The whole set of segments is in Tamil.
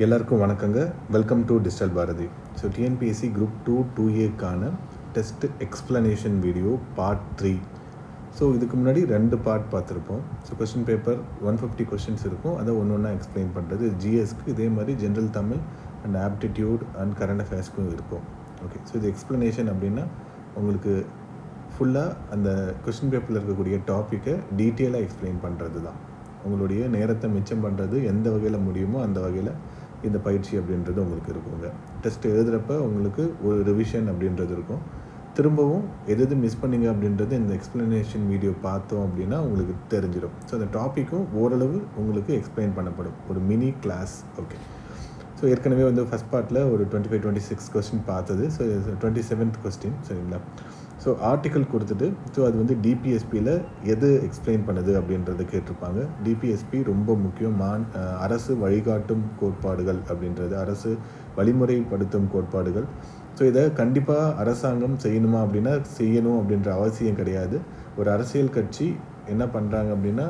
எல்லாருக்கும் வணக்கங்க. Welcome to digital Bharathi. So TNPSC group 2 2Aக்கான test explanation video part 3. So இதுக்கு முன்னாடி 2 பார்ட் பார்த்துருப்போம். ஸோ கொஸ்டின் பேப்பர் 150 கொஸ்டின்ஸ் இருக்கும், அதை ஒன்று ஒன்றா எக்ஸ்பிளைன் பண்ணுறது. ஜிஎஸ்க்கு இதே மாதிரி general Tamil and aptitude and current அஃபேர்ஸ்க்கும் இருக்கும். ஓகே, ஸோ இது எக்ஸ்ப்ளனேஷன் அப்படின்னா உங்களுக்கு ஃபுல்லாக அந்த கொஸ்டின் பேப்பரில் இருக்கக்கூடிய டாப்பிக்கை டீட்டெயிலாக எக்ஸ்பிளைன் பண்ணுறது தான். உங்களுடைய நேரத்தை மிச்சம் பண்ணுறது எந்த வகையில் முடியுமோ அந்த வகையில் இந்த பயிற்சி அப்படின்றது உங்களுக்கு இருக்குங்க. டெஸ்ட் எழுதுகிறப்ப உங்களுக்கு ஒரு ரிவிஷன் அப்படின்றது இருக்கும். திரும்பவும் எது மிஸ் பண்ணிங்க அப்படின்றது இந்த எக்ஸ்ப்ளனேஷன் வீடியோ பார்த்தோம் அப்படின்னா உங்களுக்கு தெரிஞ்சிடும். ஸோ அந்த டாப்பிக்கும் ஓரளவு உங்களுக்கு எக்ஸ்பிளைன் பண்ணப்படும், ஒரு மினி கிளாஸ். ஓகே, ஸோ ஏற்கனவே ஃபஸ்ட் பார்ட்டில் ஒரு 25-26 கொஸ்டின் பார்த்தது. ஸோ 27th கொஸ்டின் சரிங்களா. ஸோ ஆர்டிக்கல் கொடுத்துட்டு அது டிபிஎஸ்பியில் எது எக்ஸ்பிளைன் பண்ணுது அப்படின்றத கேட்டிருப்பாங்க. டிபிஎஸ்பி ரொம்ப முக்கியம். அரசு வழிகாட்டும் கோட்பாடுகள் அப்படின்றது, அரசு வழிமுறைப்படுத்தும் கோட்பாடுகள். ஸோ இதை கண்டிப்பாக அரசாங்கம் செய்யணுமா அப்படின்னா செய்யணும் அப்படின்ற அவசியம் கிடையாது. ஒரு அரசியல் கட்சி என்ன பண்ணுறாங்க அப்படின்னா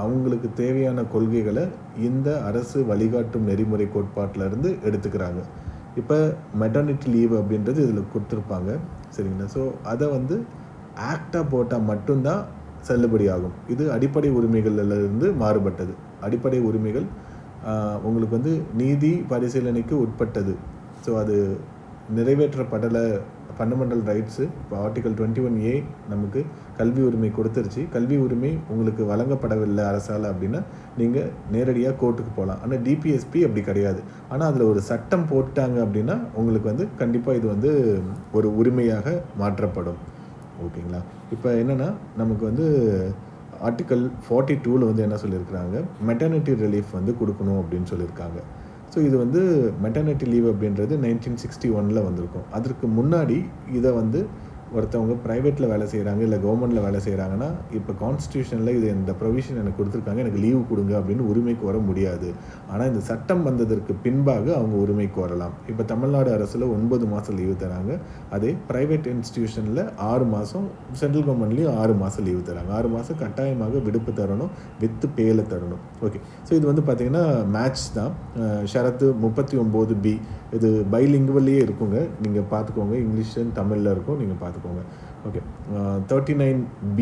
அவங்களுக்கு தேவையான கொள்கைகளை இந்த அரசு வழிகாட்டும் நெறிமுறை கோட்பாட்டிலேருந்து எடுத்துக்கிறாங்க. இப்போ மெட்டர்னிட்டி லீவ் அப்படின்றது இதில் கொடுத்துருப்பாங்க சரிங்களா. ஸோ அதை ஆக்டாக போட்டால் மட்டும்தான் செல்லுபடி ஆகும். இது அடிப்படை உரிமைகளிலிருந்து மாறுபட்டது. அடிப்படை உரிமைகள் உங்களுக்கு நீதி பரிசீலனைக்கு உட்பட்டது. ஸோ அது நிறைவேற்றப்படலை. ஃபண்டமெண்டல் ரைட்ஸு இப்போ ஆர்டிகல் 21A நமக்கு கல்வி உரிமை கொடுத்துருச்சு. கல்வி உரிமை உங்களுக்கு வழங்கப்படவில்லை அரசால் அப்படின்னா நீங்கள் நேரடியாக கோர்ட்டுக்கு போகலாம். ஆனால் டிபிஎஸ்பி அப்படி கிடையாது. ஆனால் அதில் ஒரு சட்டம் போட்டாங்க அப்படின்னா உங்களுக்கு கண்டிப்பாக இது ஒரு உரிமையாக மாற்றப்படும். ஓகேங்களா. இப்போ என்னென்னா நமக்கு ஆர்டிக்கல் 42ல் என்ன சொல்லியிருக்கிறாங்க, மெட்டர்னிட்டி ரிலீஃப் கொடுக்கணும் அப்படின்னு சொல்லியிருக்காங்க. ஸோ இது மெட்டர்னிட்டி லீவ் அப்படின்றது 1961 வந்திருக்கும். அதற்கு முன்னாடி இதை ஒருத்தவங்க ப்ரைவேட்டில் வேலை செய்கிறாங்க இல்லை கவர்மெண்ட்டில் வேலை செய்கிறாங்கன்னா இப்போ கான்ஸ்டியூஷனில் இது இந்த ப்ரொவிஷன் எனக்கு கொடுத்துருக்காங்க, எனக்கு லீவு கொடுங்க அப்படின்னு உரிமை கோர முடியாது. ஆனால் இந்த சட்டம் வந்ததற்கு பின்பாக அவங்க உரிமை கோரலாம். இப்போ தமிழ்நாடு அரசில் 9 மாதம் லீவு தராங்க. அதே ப்ரைவேட் இன்ஸ்டிடியூஷனில் 6 மாதம், சென்ட்ரல் கவர்மெண்ட்லேயும் 6 மாதம் லீவு தராங்க. 6 மாதம் கட்டாயமாக விடுப்பு தரணும், வித்து பேல தரணும். ஓகே, ஸோ இது பார்த்திங்கன்னா மேட்ச் தான். ஷரத்து 39B இது பைலிங்குவல்லையே இருக்குங்க, நீங்கள் பார்த்துக்கோங்க. இங்கிலீஷ் அண்ட் தமிழில் இருக்கும், நீங்கள் பார்த்துக்கோங்க. ஓகே, 39B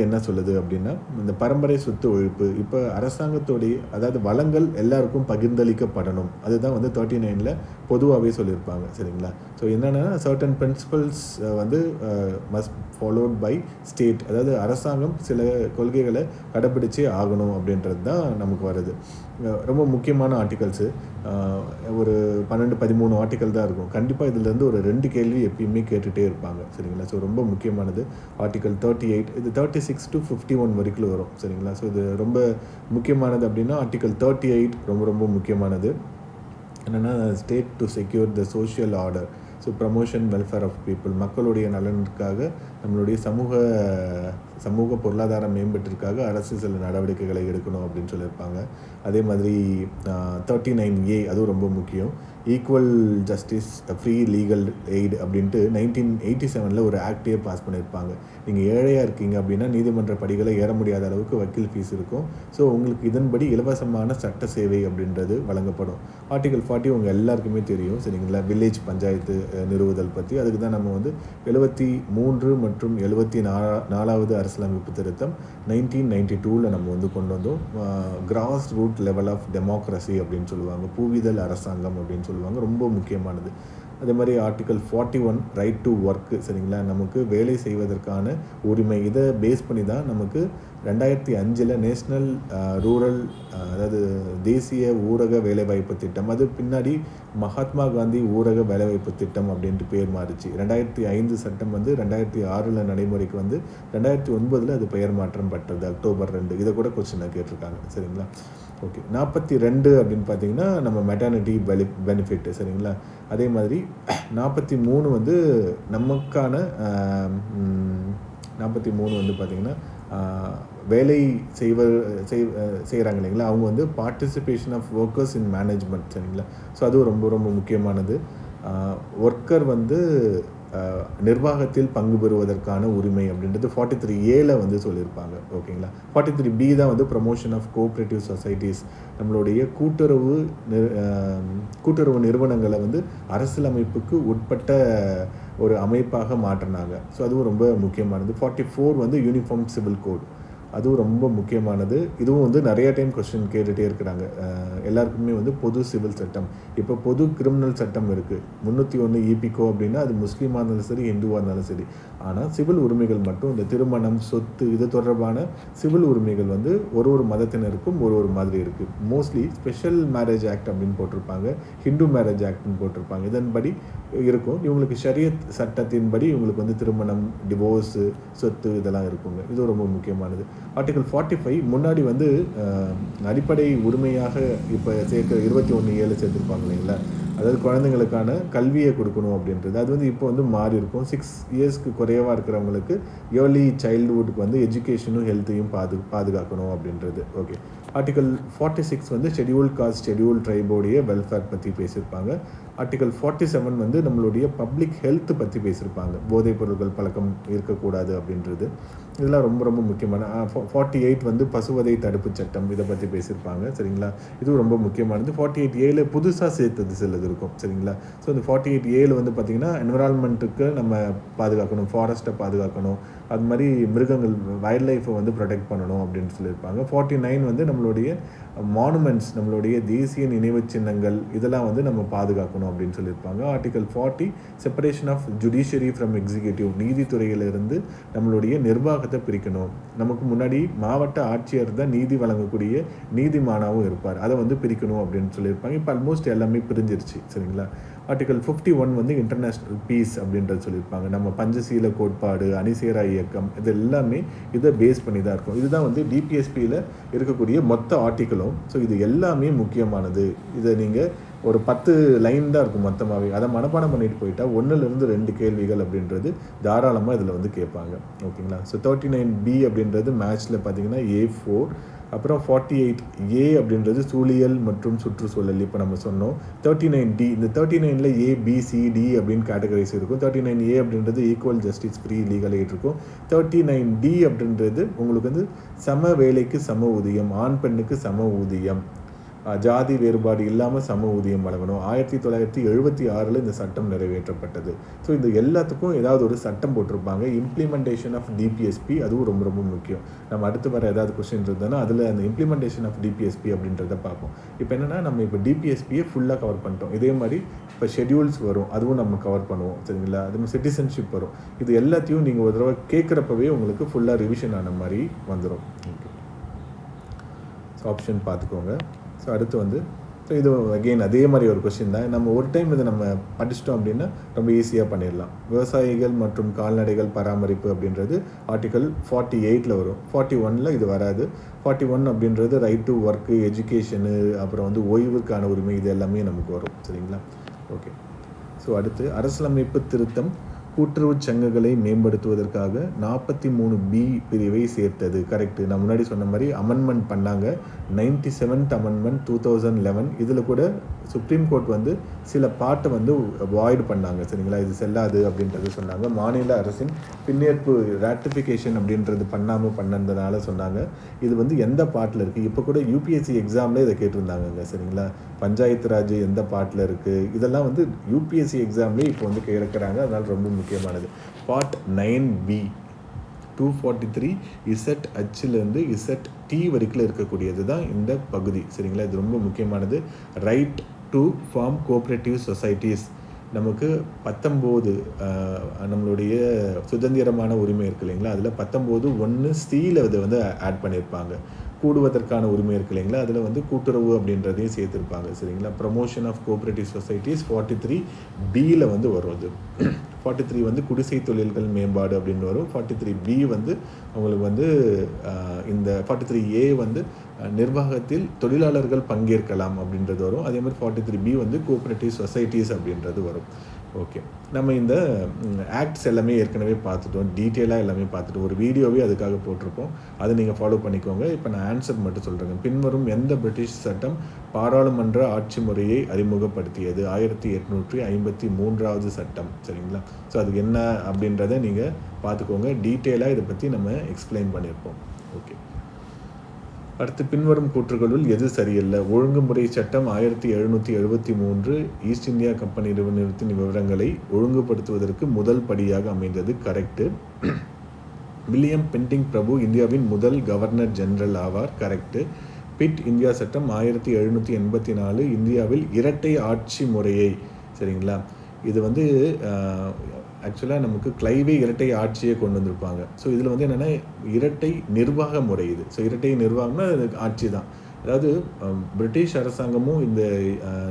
என்ன சொல்லுது அப்படின்னா இந்த பரம்பரை சொத்து ஒழிப்பு. இப்போ அரசாங்கத்தோடைய அதாவது வளங்கள் எல்லாருக்கும் பகிர்ந்தளிக்கப்படணும். அதுதான் 39ல் பொதுவாகவே சொல்லியிருப்பாங்க சரிங்களா. ஸோ என்னென்னா certain principles must followed by state. அதாவது அரசாங்கம் சில கொள்கைகளை கடைப்பிடிச்சே ஆகணும் அப்படின்றது தான் நமக்கு வருது. ரொம்ப முக்கியமான ஆர்டிகல்ஸு ஒரு 12-13 ஆர்டிக்கல் தான் இருக்கும். கண்டிப்பாக இதிலேருந்து ஒரு 2 கேள்வி எப்பயுமே கேட்டுகிட்டே இருப்பாங்க சரிங்களா. ஸோ ரொம்ப முக்கியமானது ஆர்டிக்கல் 38. இது 36 to 51 வரைக்கும் வரும் சரிங்களா. ஸோ இது ரொம்ப முக்கியமானது அப்படின்னா ஆர்டிக்கல் 38 ரொம்ப ரொம்ப முக்கியமானது. என்னென்னா state to secure the social order. So promotion welfare of people, மக்களுடைய நலனுக்காக நம்மளுடைய சமூக பொருளாதார மேம்பட்டிற்காக அரசு சில நடவடிக்கைகளை எடுக்கணும் அப்படின்னு சொல்லியிருப்பாங்க. அதே மாதிரி 39A அதுவும் ரொம்ப முக்கியம். Equal justice, free legal aid அப்படின்ட்டு 1987 ஒரு ஆக்டே பாஸ் பண்ணியிருப்பாங்க. நீங்கள் ஏழையாக இருக்கீங்க அப்படின்னா நீதிமன்ற படிகளை ஏற முடியாத அளவுக்கு வக்கீல் ஃபீஸ் இருக்கும். ஸோ உங்களுக்கு இதன்படி இலவசமான சட்ட சேவை அப்படின்றது வழங்கப்படும். ஆர்டிகல் 40 உங்கள் எல்லாருக்குமே தெரியும் சரிங்களா. வில்லேஜ் பஞ்சாயத்து நிறுவுதல் பற்றி. அதுக்கு தான் நம்ம 73 மற்றும் 74வது அரசியலமைப்பு திருத்தம் 1992ல் நம்ம கொண்டு வந்தோம். Grass root level of democracy அப்படின்னு சொல்லுவாங்க, பூவிதழ் அரசாங்கம் அப்படின்னு சொல்லுவாங்க, ரொம்ப முக்கியமானது. அதே மாதிரி ஆர்டிகல் 41 ரைட் டு ஒர்க்கு சரிங்களா. நமக்கு வேலை செய்வதற்கான உரிமை. இதை பேஸ் பண்ணி தான் நமக்கு 2005 நேஷ்னல் ரூரல் அதாவது தேசிய ஊரக வேலைவாய்ப்பு திட்டம், அது பின்னாடி மகாத்மா காந்தி ஊரக வேலைவாய்ப்பு திட்டம் அப்படின்ட்டு பேர் மாறிச்சு. 2005 சட்டம் 2006 நடைமுறைக்கு 2009 அது பெயர் மாற்றம் பெற்றது அக்டோபர் 2. இதை கூட கொஸ்டினாக கேட்டிருக்காங்க சரிங்களா. ஓகே, 42 அப்படின்னு பார்த்தீங்கன்னா நம்ம மெட்டர்னிட்டி பெனிஃபிட் சரிங்களா. அதே மாதிரி 43 நமக்கான 43 பார்த்திங்கன்னா வேலை செய்கிறாங்க இல்லைங்களா, அவங்க participation of workers in management சரிங்களா. ஸோ அதுவும் ரொம்ப ரொம்ப முக்கியமானது. ஒர்க்கர் நிர்வாகத்தில் பங்கு பெறுவதற்கான உரிமை அப்படின்றது 43A வந்து சொல்லியிருப்பாங்க. ஓகேங்களா. 43B தான் வந்து ப்ரமோஷன் ஆஃப் கோஆப்ரேட்டிவ் சொசைட்டிஸ், நம்மளுடைய கூட்டுறவு நிறுவனங்களை வந்து அரசியலமைப்புக்கு உட்பட்ட ஒரு அமைப்பாக மாற்றினாங்க. ஸோ அதுவும் ரொம்ப முக்கியமானது. 44 வந்து யூனிஃபார்ம் சிவில் கோட், அதுவும் ரொம்ப முக்கியமானது. இதுவும் வந்து நிறைய டைம் கொஸ்டின் கேட்டுகிட்டே இருக்கிறாங்க. எல்லாருக்குமே வந்து பொது சிவில் சட்டம், இப்போ பொது கிரிமினல் சட்டம் இருக்குது 301 ஈபிகோ அப்படின்னா அது முஸ்லீமாக இருந்தாலும் சரி இந்துவாக இருந்தாலும் சரி. ஆனால் சிவில் உரிமைகள் மட்டும் இந்த திருமணம் சொத்து இது தொடர்பான சிவில் உரிமைகள் வந்து ஒரு மதத்தினருக்கும் ஒரு மாதிரி இருக்குது. மோஸ்ட்லி ஸ்பெஷல் மேரேஜ் ஆக்ட் அப்படின்னு போட்டிருப்பாங்க, ஹிந்து மேரேஜ் ஆக்ட்னு போட்டிருப்பாங்க. இதன்படி இருக்கும். இவங்களுக்கு ஷரியத் சட்டத்தின்படி இவங்களுக்கு வந்து திருமணம், டிவோர்ஸு, சொத்து இதெல்லாம் இருக்குங்க. இது ரொம்ப முக்கியமானது. ஆர்டிகல் 45 முன்னாடி வந்து அடிப்படை உரிமையாக இப்போ சேர்க்க 21(7) சேர்த்துருப்பாங்க இல்லைங்களா. அதாவது குழந்தைங்களுக்கான கல்வியை கொடுக்கணும் அப்படின்றது. அது வந்து இப்போ வந்து மாறி இருக்கும். 6 இயர்ஸ்க்கு குறைவாக இருக்கிறவங்களுக்கு ஏர்லி சைல்டுஹுட்டுக்கு வந்து எஜுகேஷனும் ஹெல்த்தையும் பாதுகாக்கணும் அப்படின்றது. ஓகே. ஆர்டிகல் 46 வந்து ஷெட்யூல்ட் காஸ்ட் ஷெட்யூல்ட் ட்ரைபோடைய வெல்ஃபேர் பற்றி பேசியிருப்பாங்க. ஆர்டிகல் 47 வந்து நம்மளுடைய பப்ளிக் ஹெல்த் பற்றி பேசியிருப்பாங்க, போதைப் பொருட்கள் பழக்கம் இருக்கக்கூடாது அப்படின்றது. இதெல்லாம் ரொம்ப முக்கியமான. 48 வந்து பசுவதை தடுப்பு சட்டம், இதை பற்றி பேசியிருப்பாங்க. சரிங்களா. இதுவும் ரொம்ப முக்கியமானது. 48A புதுசாக சேர்த்தது சிலது இருக்கும். சரிங்களா. ஸோ இந்த 48A வந்து பார்த்திங்கன்னா என்விரான்மெண்ட்டுக்கு நம்ம பாதுகாக்கணும், ஃபாரஸ்ட்டை பாதுகாக்கணும், அது மாதிரி மிருகங்கள் வைல்ட் லைஃப்பை வந்து ப்ரொடெக்ட் பண்ணணும் அப்படின்னு சொல்லியிருப்பாங்க. 49 வந்து நம்மளுடைய மானுமெண்ட்ஸ், நம்மளுடைய தேசிய நினைவு சின்னங்கள் இதெல்லாம் வந்து நம்ம பாதுகாக்கணும் அப்படின்னு சொல்லியிருப்பாங்க. Article 40 separation of judiciary from executive, நீதித்துறையிலிருந்து நம்மளுடைய நிர்வாகத்தை பிரிக்கணும். நமக்கு முன்னாடி மாவட்ட ஆட்சியர் தான் நீதி வழங்கக்கூடிய நீதிமானாவும் இருப்பார், அதை வந்து பிரிக்கணும் அப்படின்னு சொல்லியிருப்பாங்க. இப்போ ஆல்மோஸ்ட் எல்லாமே பிரிஞ்சிருச்சு. சரிங்களா. ஆர்டிகல் 51 வந்து இன்டர்நேஷ்னல் பீஸ் அப்படின்றது சொல்லியிருப்பாங்க. நம்ம பஞ்சசீல கோட்பாடு, அணிசேரா இயக்கம், இது எல்லாமே இதை பேஸ் பண்ணி தான் இருக்கும். இதுதான் வந்து டிபிஎஸ்பியில் இருக்கக்கூடிய மொத்த ஆர்டிக்கலும். ஸோ இது எல்லாமே முக்கியமானது. இதை நீங்கள் ஒரு 10 லைன் தான் இருக்கும் மொத்தமாகவே, அதை மனப்பாடம் பண்ணிட்டு போயிட்டால் 1லேருந்து 2 கேள்விகள் அப்படின்றது தாராளமாக இதில் வந்து கேட்பாங்க. ஓகேங்களா. ஸோ 39B அப்படின்றது மேட்ச்சில் பார்த்தீங்கன்னா A4, அப்புறம் 48A அப்படின்றது சூழியல் மற்றும் சுற்றுச்சூழல். இப்போ நம்ம சொன்னோம். 39D, இந்த 39ல் ABCD அப்படின்னு கேட்டகரைஸ் இருக்கும். 39A அப்படின்றது equal justice free legal eight இருக்கும். 39D அப்படின்றது உங்களுக்கு வந்து சம வேலைக்கு சம ஊதியம், ஆண் பெண்ணுக்கு சம ஊதியம், ஜாதி வேறுபாடு இல்லாமல் சம ஊதியம் வழங்கணும். 1976 இந்த சட்டம் நிறைவேற்றப்பட்டது. ஸோ இந்த எல்லாத்துக்கும் ஏதாவது ஒரு சட்டம் போட்டிருப்பாங்க. இம்ப்ளிமெண்டேஷன் ஆஃப் டிபிஎஸ்பி, அதுவும் ரொம்ப முக்கியம். நம்ம அடுத்து வர ஏதாவது கொஸ்டின் இருந்ததுன்னா அதில் அந்த இம்ப்ளிமெண்டேஷன் ஆஃப் டிபிஎஸ்பி அப்படின்றத பார்ப்போம். இப்போ என்னென்னா நம்ம இப்போ டிபிஎஸ்பியை ஃபுல்லாக கவர் பண்ணிட்டோம். இதே மாதிரி இப்போ ஷெட்யூல்ஸ் வரும், அதுவும் நம்ம கவர் பண்ணுவோம். சரிங்களா. அது சிட்டிசன்ஷிப் வரும். இது எல்லாத்தையும் நீங்கள் ஒரு தடவை கேட்குறப்பவே உங்களுக்கு ஃபுல்லாக ரிவிஷன் ஆன மாதிரி வந்துடும். ஓகே. ஸோ ஆப்ஷன் பார்த்துக்கோங்க. ஸோ அடுத்து வந்து ஸோ இது அகெயின் அதே மாதிரி ஒரு கொஸ்டின் தான். நம்ம ஒரு டைம் இதை நம்ம படிச்சிட்டோம் அப்படின்னா ரொம்ப ஈஸியாக பண்ணிடலாம். விவசாயிகள் மற்றும் கால்நடைகள் பராமரிப்பு அப்படின்றது ஆர்டிக்கல் 48 வரும். 41 இது வராது. 41 அப்படின்றது ரைட் டு ஒர்க்கு, எஜுகேஷனு, அப்புறம் வந்து ஓய்வுக்கான உரிமை, இது எல்லாமே நமக்கு வரும். சரிங்களா. ஓகே. ஸோ அடுத்து அரசியலமைப்பு திருத்தம் கூட்டுறவு சங்கங்களை மேம்படுத்துவதற்காக 43B பிரிவை சேர்த்தது. கரெக்டு. நான் முன்னாடி சொன்ன மாதிரி அமெண்ட்மெண்ட் பண்ணாங்க. 97th amendment 2011. இதில் கூட சுப்ரீம் கோர்ட் வந்து சில பாட்டை வந்து வாய்டு பண்ணாங்க. சரிங்களா. இது செல்லாது அப்படின்றது சொன்னாங்க. மாநில அரசின் பின்னேற்பு ராட்டிஃபிகேஷன் அப்படின்றது பண்ணதுனால சொன்னாங்க. இது வந்து எந்த பாட்டில் இருக்குது, இப்போ கூட யூபிஎஸ்சி எக்ஸாமில் இதை கேட்டிருந்தாங்கங்க. சரிங்களா. பஞ்சாயத்து ராஜ் எந்த பாட்டில் இருக்குது, இதெல்லாம் வந்து யூபிஎஸ்சி எக்ஸாம்லேயே இப்போ வந்து கேட்குறாங்க. அதனால் ரொம்ப முக்கியமானது. பார்ட் 9B 243 ZHலேருந்து ZT வரைக்கும் இருக்கக்கூடியது தான் இந்த பகுதி. சரிங்களா. இது ரொம்ப முக்கியமானது. Right to form cooperative societies, நமக்கு 19 நம்மளுடைய சுதந்திரமான உரிமை இருக்குது இல்லைங்களா. அதில் 19(1)C இதை வந்து ஆட் பண்ணியிருப்பாங்க. கூடுவதற்கான உரிமை இருக்குது இல்லைங்களா, அதில் வந்து கூட்டுறவு அப்படின்றதையும் சேர்த்துருப்பாங்க. சரிங்களா. Promotion of cooperative societies 43B வந்து வரும். அது 43 வந்து குடிசை தொழில்கள் மேம்பாடு அப்படின்னு வரும். 43B வந்து உங்களுக்கு வந்து இந்த 43A வந்து நிர்வாகத்தில் தொழிலாளர்கள் பங்கேற்கலாம் அப்படின்றது வரும். அதே மாதிரி 43B வந்து கோஆப்ரேட்டிவ் சொசைட்டிஸ் அப்படின்றது வரும். ஓகே, நம்ம இந்த ஆக்ட்ஸ் எல்லாமே ஏற்கனவே பார்த்துட்டோம், டீட்டெயிலாக எல்லாமே பார்த்துட்டோம். ஒரு வீடியோவே அதுக்காக போட்டிருப்போம், அதை நீங்கள் ஃபாலோ பண்ணிக்கோங்க. இப்போ நான் ஆன்சர் மட்டும் சொல்கிறேங்க. பின்வரும் எந்த பிரிட்டிஷ் சட்டம் பாராளுமன்ற ஆட்சி முறையை அறிமுகப்படுத்தியது? 1853வது சட்டம். சரிங்களா? ஸோ அதுக்கு என்ன அப்படின்றத நீங்கள் பார்த்துக்கோங்க. டீட்டெயிலாக இதை பற்றி நம்ம எக்ஸ்பிளைன் பண்ணியிருப்போம். ஓகே, அடுத்து பின்வரும் கூற்றுகளுள் எது சரியில்லை? ஒழுங்குமுறை சட்டம் 1773 ஈஸ்ட் இந்தியா கம்பெனி நிறுவனத்தின் விவரங்களை ஒழுங்குபடுத்துவதற்கு முதல் படியாக அமைந்தது. கரெக்டு. வில்லியம் பென்டிங் பிரபு இந்தியாவின் முதல் கவர்னர் ஜெனரல் ஆவார். கரெக்டு. பிட் இந்தியா சட்டம் 1784 இந்தியாவில் இரட்டை ஆட்சி முறையை, சரிங்களா, இது வந்து ஆக்சுவலாக நமக்கு கிளைவே இரட்டை ஆட்சியை கொண்டு வந்திருப்பாங்க. ஸோ இதில் வந்து என்னென்னா இரட்டை நிர்வாக முறை இது. ஸோ இரட்டை நிர்வாகம்னா ஆட்சி தான். அதாவது பிரிட்டிஷ் அரசாங்கமும் இந்த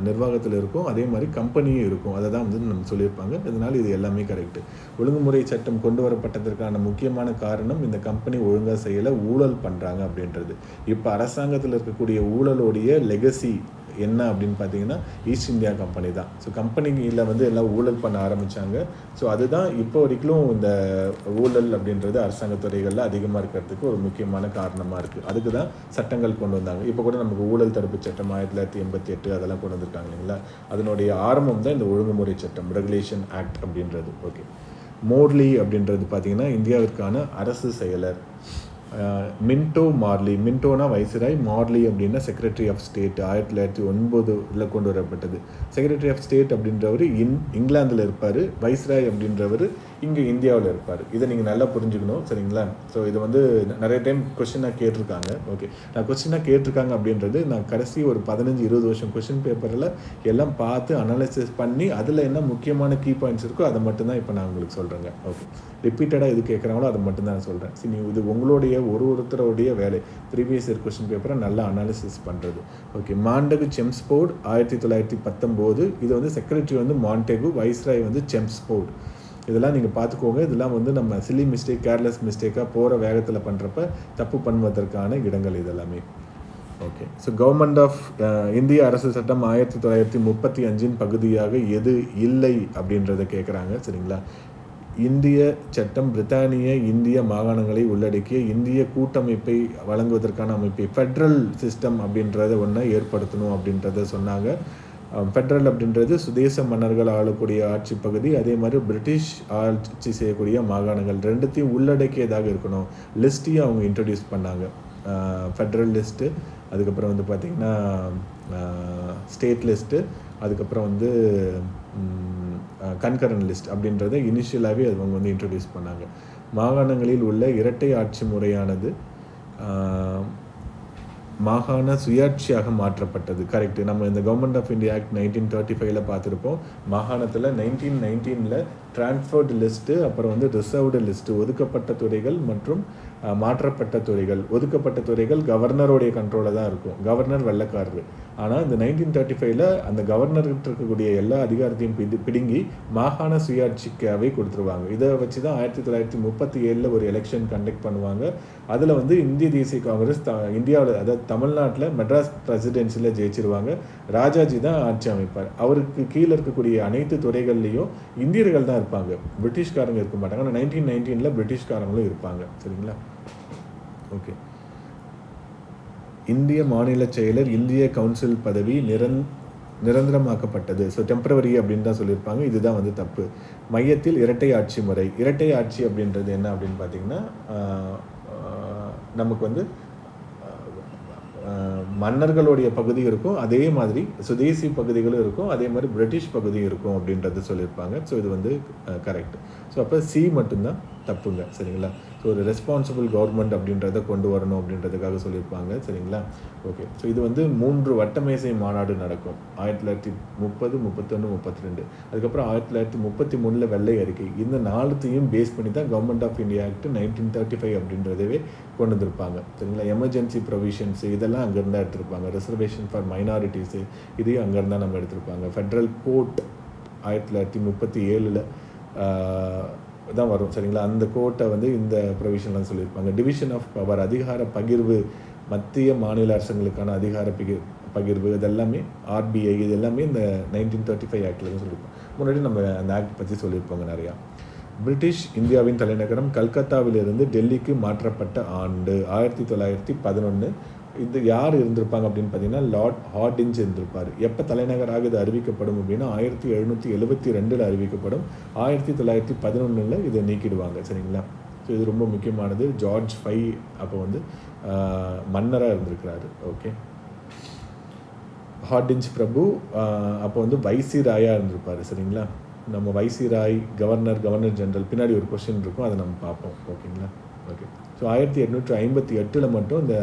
நிர்வாகத்தில் இருக்கும், அதே மாதிரி கம்பெனியும் இருக்கும். அதை தான் வந்து நம்ம சொல்லியிருப்பாங்க. அதனால் இது எல்லாமே கரெக்டு. ஒழுங்குமுறை சட்டம் கொண்டு வரப்பட்டதற்கான முக்கியமான காரணம் இந்த கம்பெனி ஒழுங்காக செய்யலை, ஊழல் பண்ணுறாங்க அப்படின்றது. இப்போ அரசாங்கத்தில் இருக்கக்கூடிய ஊழலோடைய லெகசி என்ன அப்படின்னு பார்த்தீங்கன்னா ஈஸ்ட் இந்தியா கம்பெனி தான். ஸோ கம்பெனியில் வந்து எல்லாம் ஊழல் பண்ண ஆரம்பித்தாங்க. ஸோ அதுதான் இப்போ வரைக்கும் இந்த ஊழல் அப்படின்றது அரசாங்க துறைகளில் அதிகமாக இருக்கிறதுக்கு ஒரு முக்கியமான காரணமாக இருக்குது. அதுக்கு தான் சட்டங்கள் கொண்டு வந்தாங்க. இப்போ கூட நமக்கு ஊழல் தடுப்பு சட்டம் 1988 அதெல்லாம் கொண்டு வந்திருக்காங்க இல்லைங்களா? அதனுடைய ஆரம்பம் தான் இந்த ஒழுங்குமுறை சட்டம், ரெகுலேஷன் ஆக்ட் அப்படின்றது. ஓகே, மோர்லி அப்படின்றது பார்த்தீங்கன்னா இந்தியாவிற்கான அரசு செயலர். மின்டோ மார்லி, மின்டோனா வைஸ்ராய், மார்லி அப்படின்னா செக்ரட்டரி ஆஃப் ஸ்டேட். 1909 கொண்டு வரப்பட்டது. செக்ரட்டரி ஆஃப் ஸ்டேட் அப்படின்றவர் இங்கிலாந்தில் இருப்பார், வைஸ்ராய் அப்படின்றவர் இங்கே இந்தியாவில் இருப்பார். இதை நீங்கள் நல்லா புரிஞ்சுக்கணும். சரிங்களா? ஸோ இதை வந்து நிறைய டைம் கொஸ்டினாக கேட்டிருக்காங்க. ஓகே, நான் கொஸ்டினாக கேட்டிருக்காங்க அப்படின்றது நான் கடைசி ஒரு 15-20 வருஷம் கொஸ்டின் பேப்பரில் எல்லாம் பார்த்து அனாலிசிஸ் பண்ணி அதில் என்ன முக்கியமான கீ பாயிண்ட்ஸ் இருக்கோ அதை மட்டும்தான் இப்போ நான் உங்களுக்கு சொல்கிறேங்க. ஓகே, ரிப்பீட்டடாக எது கேட்குறாங்களோ அதை மட்டும்தான் நான் சொல்கிறேன். சரி, இது உங்களுடைய ஒருத்தருடைய வேலை, ப்ரீவியஸ் இயர் கொஸ்டின் பேப்பரை நல்லா அனாலிசிஸ் பண்ணுறது. Okay, Montagu Chelmsford 1919. இது வந்து செக்ரட்டரி வந்து மாண்டேகு, வைஸ்ராய் வந்து செம்ஸ்போர்ட். இதெல்லாம் நீங்கள் பார்த்துக்கோங்க. இதெல்லாம் வந்து நம்ம சில்லி மிஸ்டேக், கேர்லெஸ் மிஸ்டேக்காக போகிற வேகத்தில் பண்ணுறப்ப தப்பு பண்ணுவதற்கான இடங்கள் இதெல்லாமே. ஓகே, ஸோ கவர்மெண்ட் ஆஃப் இந்திய அரசு சட்டம் 1935 பகுதியாக எது இல்லை அப்படின்றத கேட்குறாங்க. சரிங்களா? இந்திய சட்டம் பிரித்தானிய இந்திய மாகாணங்களை உள்ளடக்கிய இந்திய கூட்டமைப்பை வழங்குவதற்கான அமைப்பை, ஃபெட்ரல் சிஸ்டம் அப்படின்றத ஒன்றை ஏற்படுத்தணும் அப்படின்றத சொன்னாங்க. ஃபெட்ரல் அப்படின்றது சுதேச மன்னர்கள் ஆளக்கூடிய ஆட்சி பகுதி, அதே மாதிரி பிரிட்டிஷ் ஆட்சி செய்யக்கூடிய மாகாணங்கள் ரெண்டுத்தையும் உள்ளடக்கியதாக இருக்கணும். லிஸ்ட்டையும் அவங்க இன்ட்ரடியூஸ் பண்ணாங்க. ஃபெட்ரல் லிஸ்ட்டு, அதுக்கப்புறம் வந்து பார்த்திங்கன்னா ஸ்டேட் லிஸ்ட்டு, அதுக்கப்புறம் வந்து கன்கரண்ட் லிஸ்ட் அப்படின்றத இனிஷியலாகவே அவங்க வந்து இன்ட்ரடியூஸ் பண்ணாங்க. மாகாணங்களில் உள்ள இரட்டை ஆட்சி முறையானது மாகாண சுயாட்சியாக மாற்றப்பட்டது. கரெக்டு. நம்ம இந்த கவர்மெண்ட் ஆஃப் இந்தியா ஆக்ட் 1935 பார்த்துருப்போம். மாகாணத்தில் 1919 டிரான்ஸ்ஃபர்டு லிஸ்ட்டு, அப்புறம் வந்து ரிசர்வ்டு லிஸ்ட்டு, ஒதுக்கப்பட்ட துறைகள் மற்றும் மாற்றப்பட்ட துறைகள். ஒதுக்கப்பட்ட துறைகள் கவர்னருடைய கண்ட்ரோலில் தான் இருக்கும். கவர்னர் வெள்ளைக்காரரு. ஆனால் இந்த 1935 அந்த கவர்னர்கிட்ட இருக்கக்கூடிய எல்லா அதிகாரத்தையும் பிடுங்கி மாகாண சுயாட்சிக்காகவே கொடுத்துருவாங்க. இதை வச்சு தான் 1937 ஒரு எலெக்ஷன் கண்டக்ட் பண்ணுவாங்க. அதில் வந்து இந்திய தேசிய காங்கிரஸ் இந்தியாவில், அதாவது தமிழ்நாட்டில் மெட்ராஸ் பிரசிடென்சியில் ஜெயிச்சிருவாங்க. ராஜாஜி தான் ஆட்சி அமைப்பார். அவருக்கு கீழே இருக்கக்கூடிய அனைத்து துறைகள்லேயும் இந்தியர்கள் தான் இருப்பாங்க, பிரிட்டிஷ்காரங்க இருக்க மாட்டாங்க. ஆனால் 1919 பிரிட்டிஷ்காரங்களும் இருப்பாங்க. சரிங்களா? ஓகே, இந்திய மாநில செயலர் இந்திய கவுன்சில் பதவி நிரந்தரமாக்கப்பட்டது. ஸோ டெம்பரவரி அப்படின்னு தான் சொல்லியிருப்பாங்க. இதுதான் வந்து தப்பு. மையத்தில் இரட்டை ஆட்சி முறை. இரட்டை ஆட்சி அப்படின்றது என்ன அப்படின்னு பார்த்தீங்கன்னா, நமக்கு வந்து மன்னர்களுடைய பகுதி இருக்கும், அதே மாதிரி சுதேசி பகுதிகளும் இருக்கும், அதே மாதிரி பிரிட்டிஷ் பகுதியும் இருக்கும் அப்படின்றது சொல்லியிருப்பாங்க. ஸோ இது வந்து கரெக்ட். ஸோ அப்போ சி மட்டும்தான் தப்புங்க. சரிங்களா? ஸோ ஒரு ரெஸ்பான்சிபிள் கவர்மெண்ட் அப்படின்றத கொண்டு வரணும் அப்படின்றதுக்காக சொல்லியிருப்பாங்க. சரிங்களா? ஓகே, ஸோ இது வந்து 3 வட்டமேசை மாநாடு நடக்கும். 1930, 31, 32. அதுக்கப்புறம் 1933 வெள்ளை அறிக்கை. இந்த 4த்தையும் பேஸ் பண்ணி தான் கவர்மெண்ட் ஆஃப் இந்தியா ஆக்ட் 1935 அப்படின்றதவே கொண்டு வந்திருப்பாங்க. சரிங்களா? எமர்ஜென்சி ப்ரொவிஷன்ஸ் இதெல்லாம் அங்கேருந்தா எடுத்திருப்பாங்க. ரிசர்வேஷன் ஃபார் மைனாரிட்டிஸு இதையும் அங்கேருந்தா நம்ம எடுத்திருப்பாங்க. ஃபெட்ரல் கோர்ட் 1937 தான் வரும். சரிங்களா? அந்த கோர்ட்டை வந்து இந்த ப்ரொவிஷன்லாம் சொல்லியிருப்பாங்க. டிவிஷன் ஆஃப் பவர், அதிகார பகிர்வு மத்திய மாநில அரசுங்களுக்கான அதிகார பகிர்வு இதெல்லாமே ஆர்பிஐ இது எல்லாமே இந்த 1935 ஆக்டில் தான் சொல்லியிருப்போம். முன்னாடி நம்ம அந்த ஆக்ட் பற்றி சொல்லியிருப்போங்க நிறையா. பிரிட்டிஷ் இந்தியாவின் தலைநகரம் கல்கத்தாவிலிருந்து டெல்லிக்கு மாற்றப்பட்ட ஆண்டு 1911. இது யார் இருந்திருப்பாங்க அப்படின்னு பார்த்தீங்கன்னா லார்ட் ஹார்டின்ஸ் இருந்திருப்பார். எப்போ தலைநகராக இது அறிவிக்கப்படும் அப்படின்னா 1772 அறிவிக்கப்படும். 1911 இதை நீக்கிடுவாங்க. சரிங்களா? ஸோ இது ரொம்ப முக்கியமானது. ஜார்ஜ் 5 அப்போ வந்து மன்னராக இருந்திருக்கிறாரு. ஓகே, ஹார்டின்ஸ் பிரபு அப்போ வந்து வைசிராயாக இருந்திருப்பார். சரிங்களா? நம்ம வைசிராய், கவர்னர் ஜெனரல் பின்னாடி ஒரு கொஸ்டின் இருக்கும், அதை நம்ம பார்ப்போம். ஓகேங்களா? ஓகே. ஸோ 1858 மட்டும் இந்த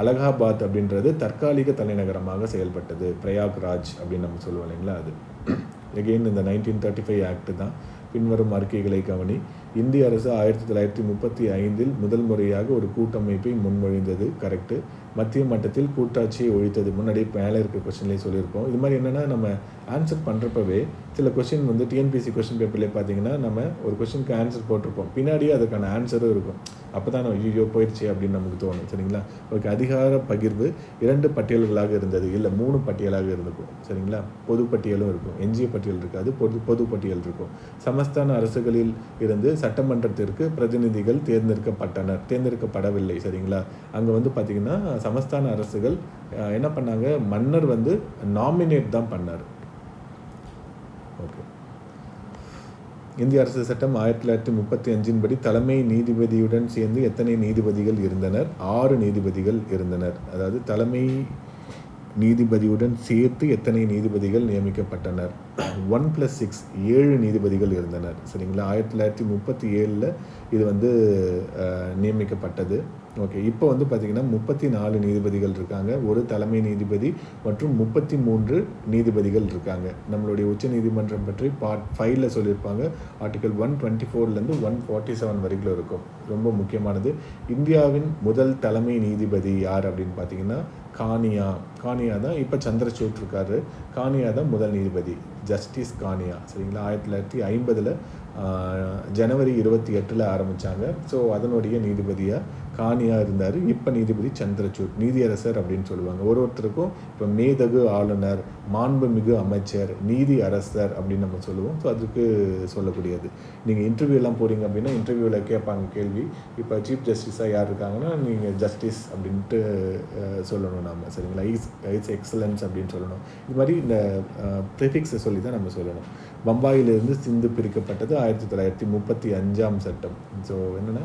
அலகாபாத் அப்படின்றது தற்காலிக தலைநகரமாக செயல்பட்டது. பிரயாக்ராஜ் அப்படின்னு நம்ம சொல்லுவோம் இல்லைங்களா? அது எகெயின் இந்த 1935 ஆக்ட் தான். பின்வரும் அறிக்கைகளை கவனி. இந்திய அரசு 1935 முதல் முறையாக ஒரு கூட்டமைப்பை முன்மொழிந்தது. கரெக்டு. மத்திய மட்டத்தில் கூட்டாட்சியை ஒழித்தது. முன்னாடி மேலே இருக்க கொஸ்டின்லேயே சொல்லியிருப்போம். இது மாதிரி என்னென்னா நம்ம ஆன்சர் பண்ணுறப்பவே சில கொஸ்டின் வந்து டிஎன்பிஎஸ்சி கொஸ்டின் பேப்பர்லேயே பார்த்தீங்கன்னா நம்ம ஒரு கொஸ்டினுக்கு ஆன்சர் போட்டிருப்போம், பின்னாடியே அதுக்கான ஆன்சரும் இருக்கும். அப்போ தான் நம்ம ஐயோ போயிடுச்சு அப்படின்னு நமக்கு தோணும். சரிங்களா? ஓகே. அதிகார பகிர்வு 2 பட்டியல்களாக இருந்தது, இல்லை 3 பட்டியலாக இருந்திருக்கும். சரிங்களா? பொது பட்டியலும் இருக்கும், எஞ்சிய பட்டியல் இருக்காது, பொது பட்டியல் இருக்கும். சமஸ்தான அரசுகளில் இருந்து சட்டமன்றத்திற்கு பிரதிநிதிகள் தேர்ந்தெடுக்கப்படவில்லை. சரிங்களா? அங்கே வந்து பார்த்திங்கன்னா சமஸ்தான அரசுகள் என்ன பண்ணாங்க, மன்னர் வந்து நாமினேட் தான் பண்ணார். ஓகே. இந்திய அரசு சட்டம் 1935 படி தலைமை நீதிபதியுடன் சேர்ந்து எத்தனை நீதிபதிகள் இருந்தனர்? 6 நீதிபதிகள் இருந்தனர். அதாவது தலைமை நீதிபதியுடன் சேர்த்து எத்தனை நீதிபதிகள் நியமிக்கப்பட்டனர்? 1+6 7 நீதிபதிகள் இருந்தனர். சரிங்களா? 1937 இது வந்து நியமிக்கப்பட்டது. ஓகே. இப்போ வந்து பார்த்திங்கன்னா 34 நீதிபதிகள் இருக்காங்க, ஒரு தலைமை நீதிபதி மற்றும் 33 நீதிபதிகள் இருக்காங்க. நம்மளுடைய உச்ச நீதிமன்றம் பற்றி பார்ட் 5 சொல்லியிருப்பாங்க. ஆர்டிகல் 124 147 வரைக்கும் இருக்கும். ரொம்ப முக்கியமானது. இந்தியாவின் முதல் தலைமை நீதிபதி யார் அப்படின்னு பார்த்தீங்கன்னா கானியா தான். இப்போ சந்திரசூட் இருக்காரு. கானியா தான் முதல் நீதிபதி, ஜஸ்டிஸ் கானியா. சரிங்களா? 1950 ஜனவரி 28 ஆரம்பித்தாங்க. ஸோ அதனுடைய நீதிபதியாக கானியா இருந்தார். இப்போ நீதிபதி சந்திரசூட், நீதியரசர் அப்படின்னு சொல்லுவாங்க. ஒருத்தருக்கும் இப்போ மேதகு ஆளுநர், மாண்புமிகு அமைச்சர், நீதி அரசர் அப்படின்னு நம்ம சொல்லுவோம். ஸோ அதுக்கு சொல்லக்கூடியது. நீங்கள் இன்டர்வியூலாம் போகிறீங்க அப்படின்னா இன்டர்வியூவில் கேட்பாங்க கேள்வி. இப்போ சீஃப் ஜஸ்டிஸாக யார் இருக்காங்கன்னா நீங்கள் ஜஸ்டிஸ் அப்படின்ட்டு சொல்லணும் நம்ம. சரிங்களா? இட்ஸ் எக்ஸலன்ஸ் அப்படின்னு சொல்லணும். இது மாதிரி இந்த ப்ரிஃபிக்ஸை சொல்லி தான் நம்ம சொல்லணும். பம்பாயிலிருந்து சிந்து பிரிக்கப்பட்டது 1935 சட்டம். ஸோ என்னென்னா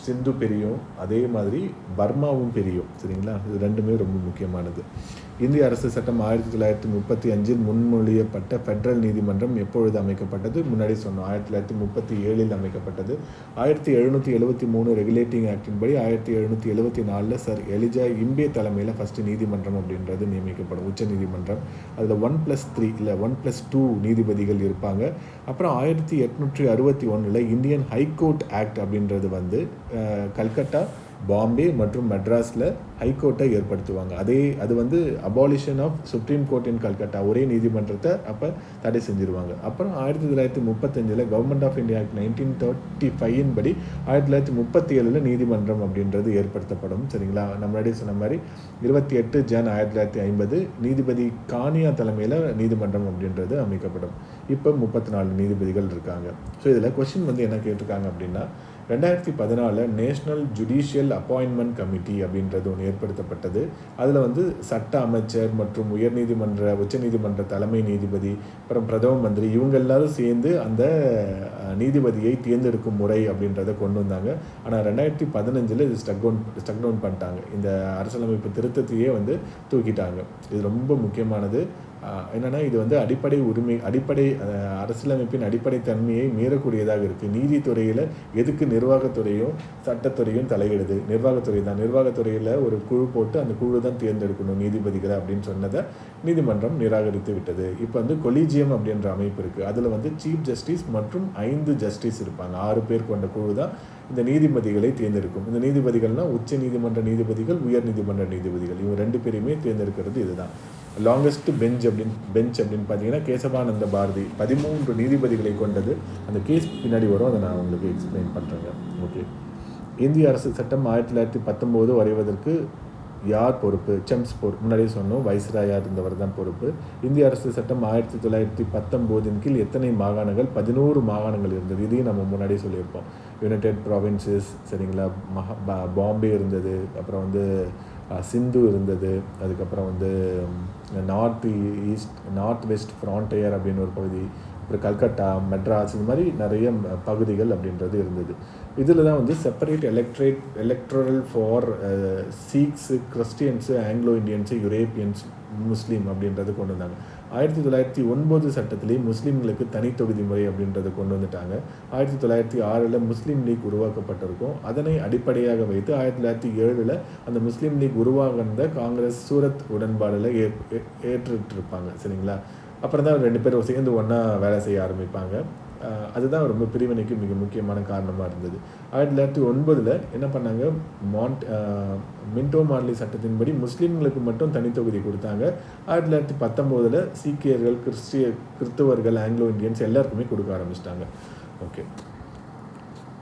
சிந்து பிரியும், அதே மாதிரி பர்மாவும் பிரியும். சரிங்களா? இது ரெண்டுமே ரொம்ப முக்கியமானது. இந்திய அரசு சட்டம் 1935 முன்மொழியப்பட்ட ஃபெடரல் நீதிமன்றம் எப்பொழுது அமைக்கப்பட்டது? முன்னாடி சொன்னோம், 1937 அமைக்கப்பட்டது. 1773 ரெகுலேட்டிங் ஆக்டின் படி 1774 சர் எலிஜா இம்பே தலைமையில் ஃபஸ்ட்டு நீதிமன்றம் அப்படின்றது நியமிக்கப்படும், உச்ச நீதிமன்றம். அதில் 1+3 இல்லை 1+2 நீதிபதிகள் இருப்பாங்க. அப்புறம் 1861 இந்தியன் ஹைகோர்ட் ஆக்ட் அப்படின்றது வந்து கல்கட்டா, பாம்பே மற்றும் மெட்ராஸில் ஹைகோர்ட்டை ஏற்படுத்துவாங்க. அது வந்து abolition of supreme court in Calcutta, ஒரே நீதிமன்றத்தை அப்போ தடை செஞ்சுருவாங்க. அப்புறம் 1935 கவர்மெண்ட் ஆஃப் இந்தியா ஆக்ட் 1935 படி 1937 நீதிமன்றம் அப்படின்றது ஏற்படுத்தப்படும். சரிங்களா? நம்ம முன்னாடி சொன்ன மாதிரி 28 ஜன் 1950 நீதிபதி கானியா தலைமையில் நீதிமன்றம் அப்படின்றது அமைக்கப்படும். இப்போ 34 நீதிபதிகள் இருக்காங்க. ஸோ இதில் கொஸ்டின் வந்து என்ன கேட்டிருக்காங்க அப்படின்னா 2014 நேஷ்னல் ஜுடிஷியல் அப்பாயின்மெண்ட் கமிட்டி அப்படின்றது ஒன்று ஏற்படுத்தப்பட்டது. அதில் வந்து சட்ட அமைச்சர் மற்றும் உச்சநீதிமன்ற தலைமை நீதிபதி, அப்புறம் பிரதம மந்திரி, இவங்க எல்லாரும் சேர்ந்து அந்த நீதிபதியை தேர்ந்தெடுக்கும் முறை அப்படின்றத கொண்டு வந்தாங்க. ஆனால் 2015 இது ஸ்டக் டவுன் பண்ணிட்டாங்க. இந்த அரசியலமைப்பு திருத்தத்தையே வந்து தூக்கிட்டாங்க. இது ரொம்ப முக்கியமானது. என்னென்னா இது வந்து அடிப்படை அரசியலமைப்பின் அடிப்படை தன்மையை மீறக்கூடியதாக இருக்குது. நீதித்துறையில் எதுக்கு நிர்வாகத்துறையும் சட்டத்துறையும் தலையிடுது? நிர்வாகத்துறையில் ஒரு குழு போட்டு அந்த குழு தான் தேர்ந்தெடுக்கணும் நீதிபதிகளை அப்படின்னு சொன்னதை நீதிமன்றம் நிராகரித்து விட்டது. இப்போ வந்து கொலீஜியம் அப்படின்ற அமைப்பு இருக்குது. அதில் வந்து சீஃப் ஜஸ்டிஸ் மற்றும் 5 ஜஸ்டிஸ் இருப்பாங்க. 6 பேர் கொண்ட குழு தான் இந்த நீதிபதிகளை தேர்ந்தெடுக்கும். இந்த நீதிபதிகள்னால் உச்ச நீதிமன்ற நீதிபதிகள், உயர் நீதிமன்ற நீதிபதிகள், இவங்க 2 பேரையுமே தேர்ந்தெடுக்கிறது இதுதான். லாங்கஸ்ட் பெஞ்ச் அப்படின்னு பார்த்தீங்கன்னா கேசவானந்த பாரதி 13 நீதிபதிகளை கொண்டது. அந்த கேஸ் பின்னாடி வரும், அதை நான் உங்களுக்கு எக்ஸ்பிளைன் பண்ணுறேங்க. ஓகே. இந்திய அரசு சட்டம் 1919 வரைவதற்கு யார் பொறுப்பு? செம்ஸ்போர் முன்னாடியே சொன்னோம், வைஸ்ராயா இருந்தவர் தான் பொறுப்பு. இந்திய அரசு சட்டம் 1919 கீழ் எத்தனை மாகாணங்கள்? 11 மாகாணங்கள் இருந்தது. இதையும் நம்ம முன்னாடியே சொல்லியிருப்போம். யுனைடெட் ப்ராவின்சஸ், சரிங்களா, பாம்பே இருந்தது, அப்புறம் வந்து சிந்து இருந்தது, அதுக்கப்புறம் வந்து நார்த் வெஸ்ட் ஃப்ரான்டையர் அப்படின்னு ஒரு பகுதி, அப்புறம் கல்கட்டா, மெட்ராஸ், இது மாதிரி நிறைய பகுதிகள் அப்படின்றது இருந்தது. இதில் தான் வந்து separate electoral for Sikhs, Christians, Anglo Indians, Europeans, Muslim அப்படின்றது கொண்டு வந்தாங்க. 1909 சட்டத்திலேயே முஸ்லீம்களுக்கு தனி தொகுதி முறை அப்படின்றத கொண்டு வந்துட்டாங்க. 1906 முஸ்லீம் லீக் உருவாக்கப்பட்டிருக்கும். அதனை அடிப்படையாக வைத்து 1907 அந்த முஸ்லீம் லீக் உருவாகின்ற காங்கிரஸ் சூரத் உடன்பாடில் ஏற்றுட்ருப்பாங்க, சரிங்களா. அப்புறம் தான் 2 பேரும் சேர்ந்து ஒன்றா வேலை செய்ய ஆரம்பிப்பாங்க. அதுதான் ரொம்ப பிரிவினைக்கு மிக முக்கியமான காரணமாக இருந்தது. 1909 என்ன பண்ணாங்க, மின்டோ மார்லி சட்டத்தின்படி முஸ்லீம்களுக்கு மட்டும் தனித்தொகுதி கொடுத்தாங்க. 1919 சீக்கியர்கள், கிறிஸ்துவர்கள், ஆங்கிலோ இண்டியன்ஸ் எல்லாருக்குமே கொடுக்க ஆரம்பிச்சிட்டாங்க. ஓகே,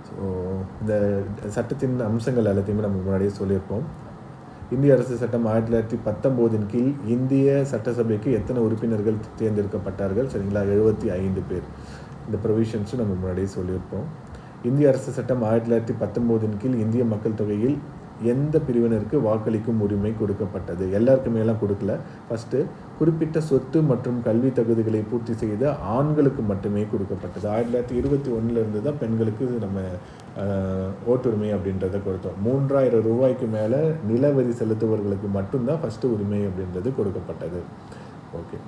ஸோ இந்த சட்டத்தின் அம்சங்கள் எல்லாத்தையுமே நம்ம முன்னாடியே சொல்லியிருப்போம். இந்திய அரசு சட்டம் 1919 கீழ் இந்திய சட்டசபைக்கு எத்தனை உறுப்பினர்கள் தேர்ந்தெடுக்கப்பட்டார்கள்? சரிங்களா, 75 பேர். இந்த ப்ரொவிஷன்ஸும் நம்ம முன்னாடியே சொல்லியிருப்போம். இந்திய அரசு சட்டம் 1919 கீழ் இந்திய மக்கள் தொகையில் எந்த பிரிவினருக்கு வாக்களிக்கும் உரிமை கொடுக்கப்பட்டது? எல்லாருக்குமே எல்லாம் கொடுக்கல. ஃபஸ்ட்டு குறிப்பிட்ட சொத்து மற்றும் கல்வி தகுதிகளை பூர்த்தி செய்த ஆண்களுக்கு மட்டுமே கொடுக்கப்பட்டது. 1921 தான் பெண்களுக்கு நம்ம ஓட்டுரிமை அப்படின்றத கொடுத்தோம். 3000 ரூபாய்க்கு மேலே நிலவரி செலுத்துவர்களுக்கு மட்டும்தான் ஃபஸ்ட்டு உரிமை அப்படின்றது கொடுக்கப்பட்டது. ஓகே,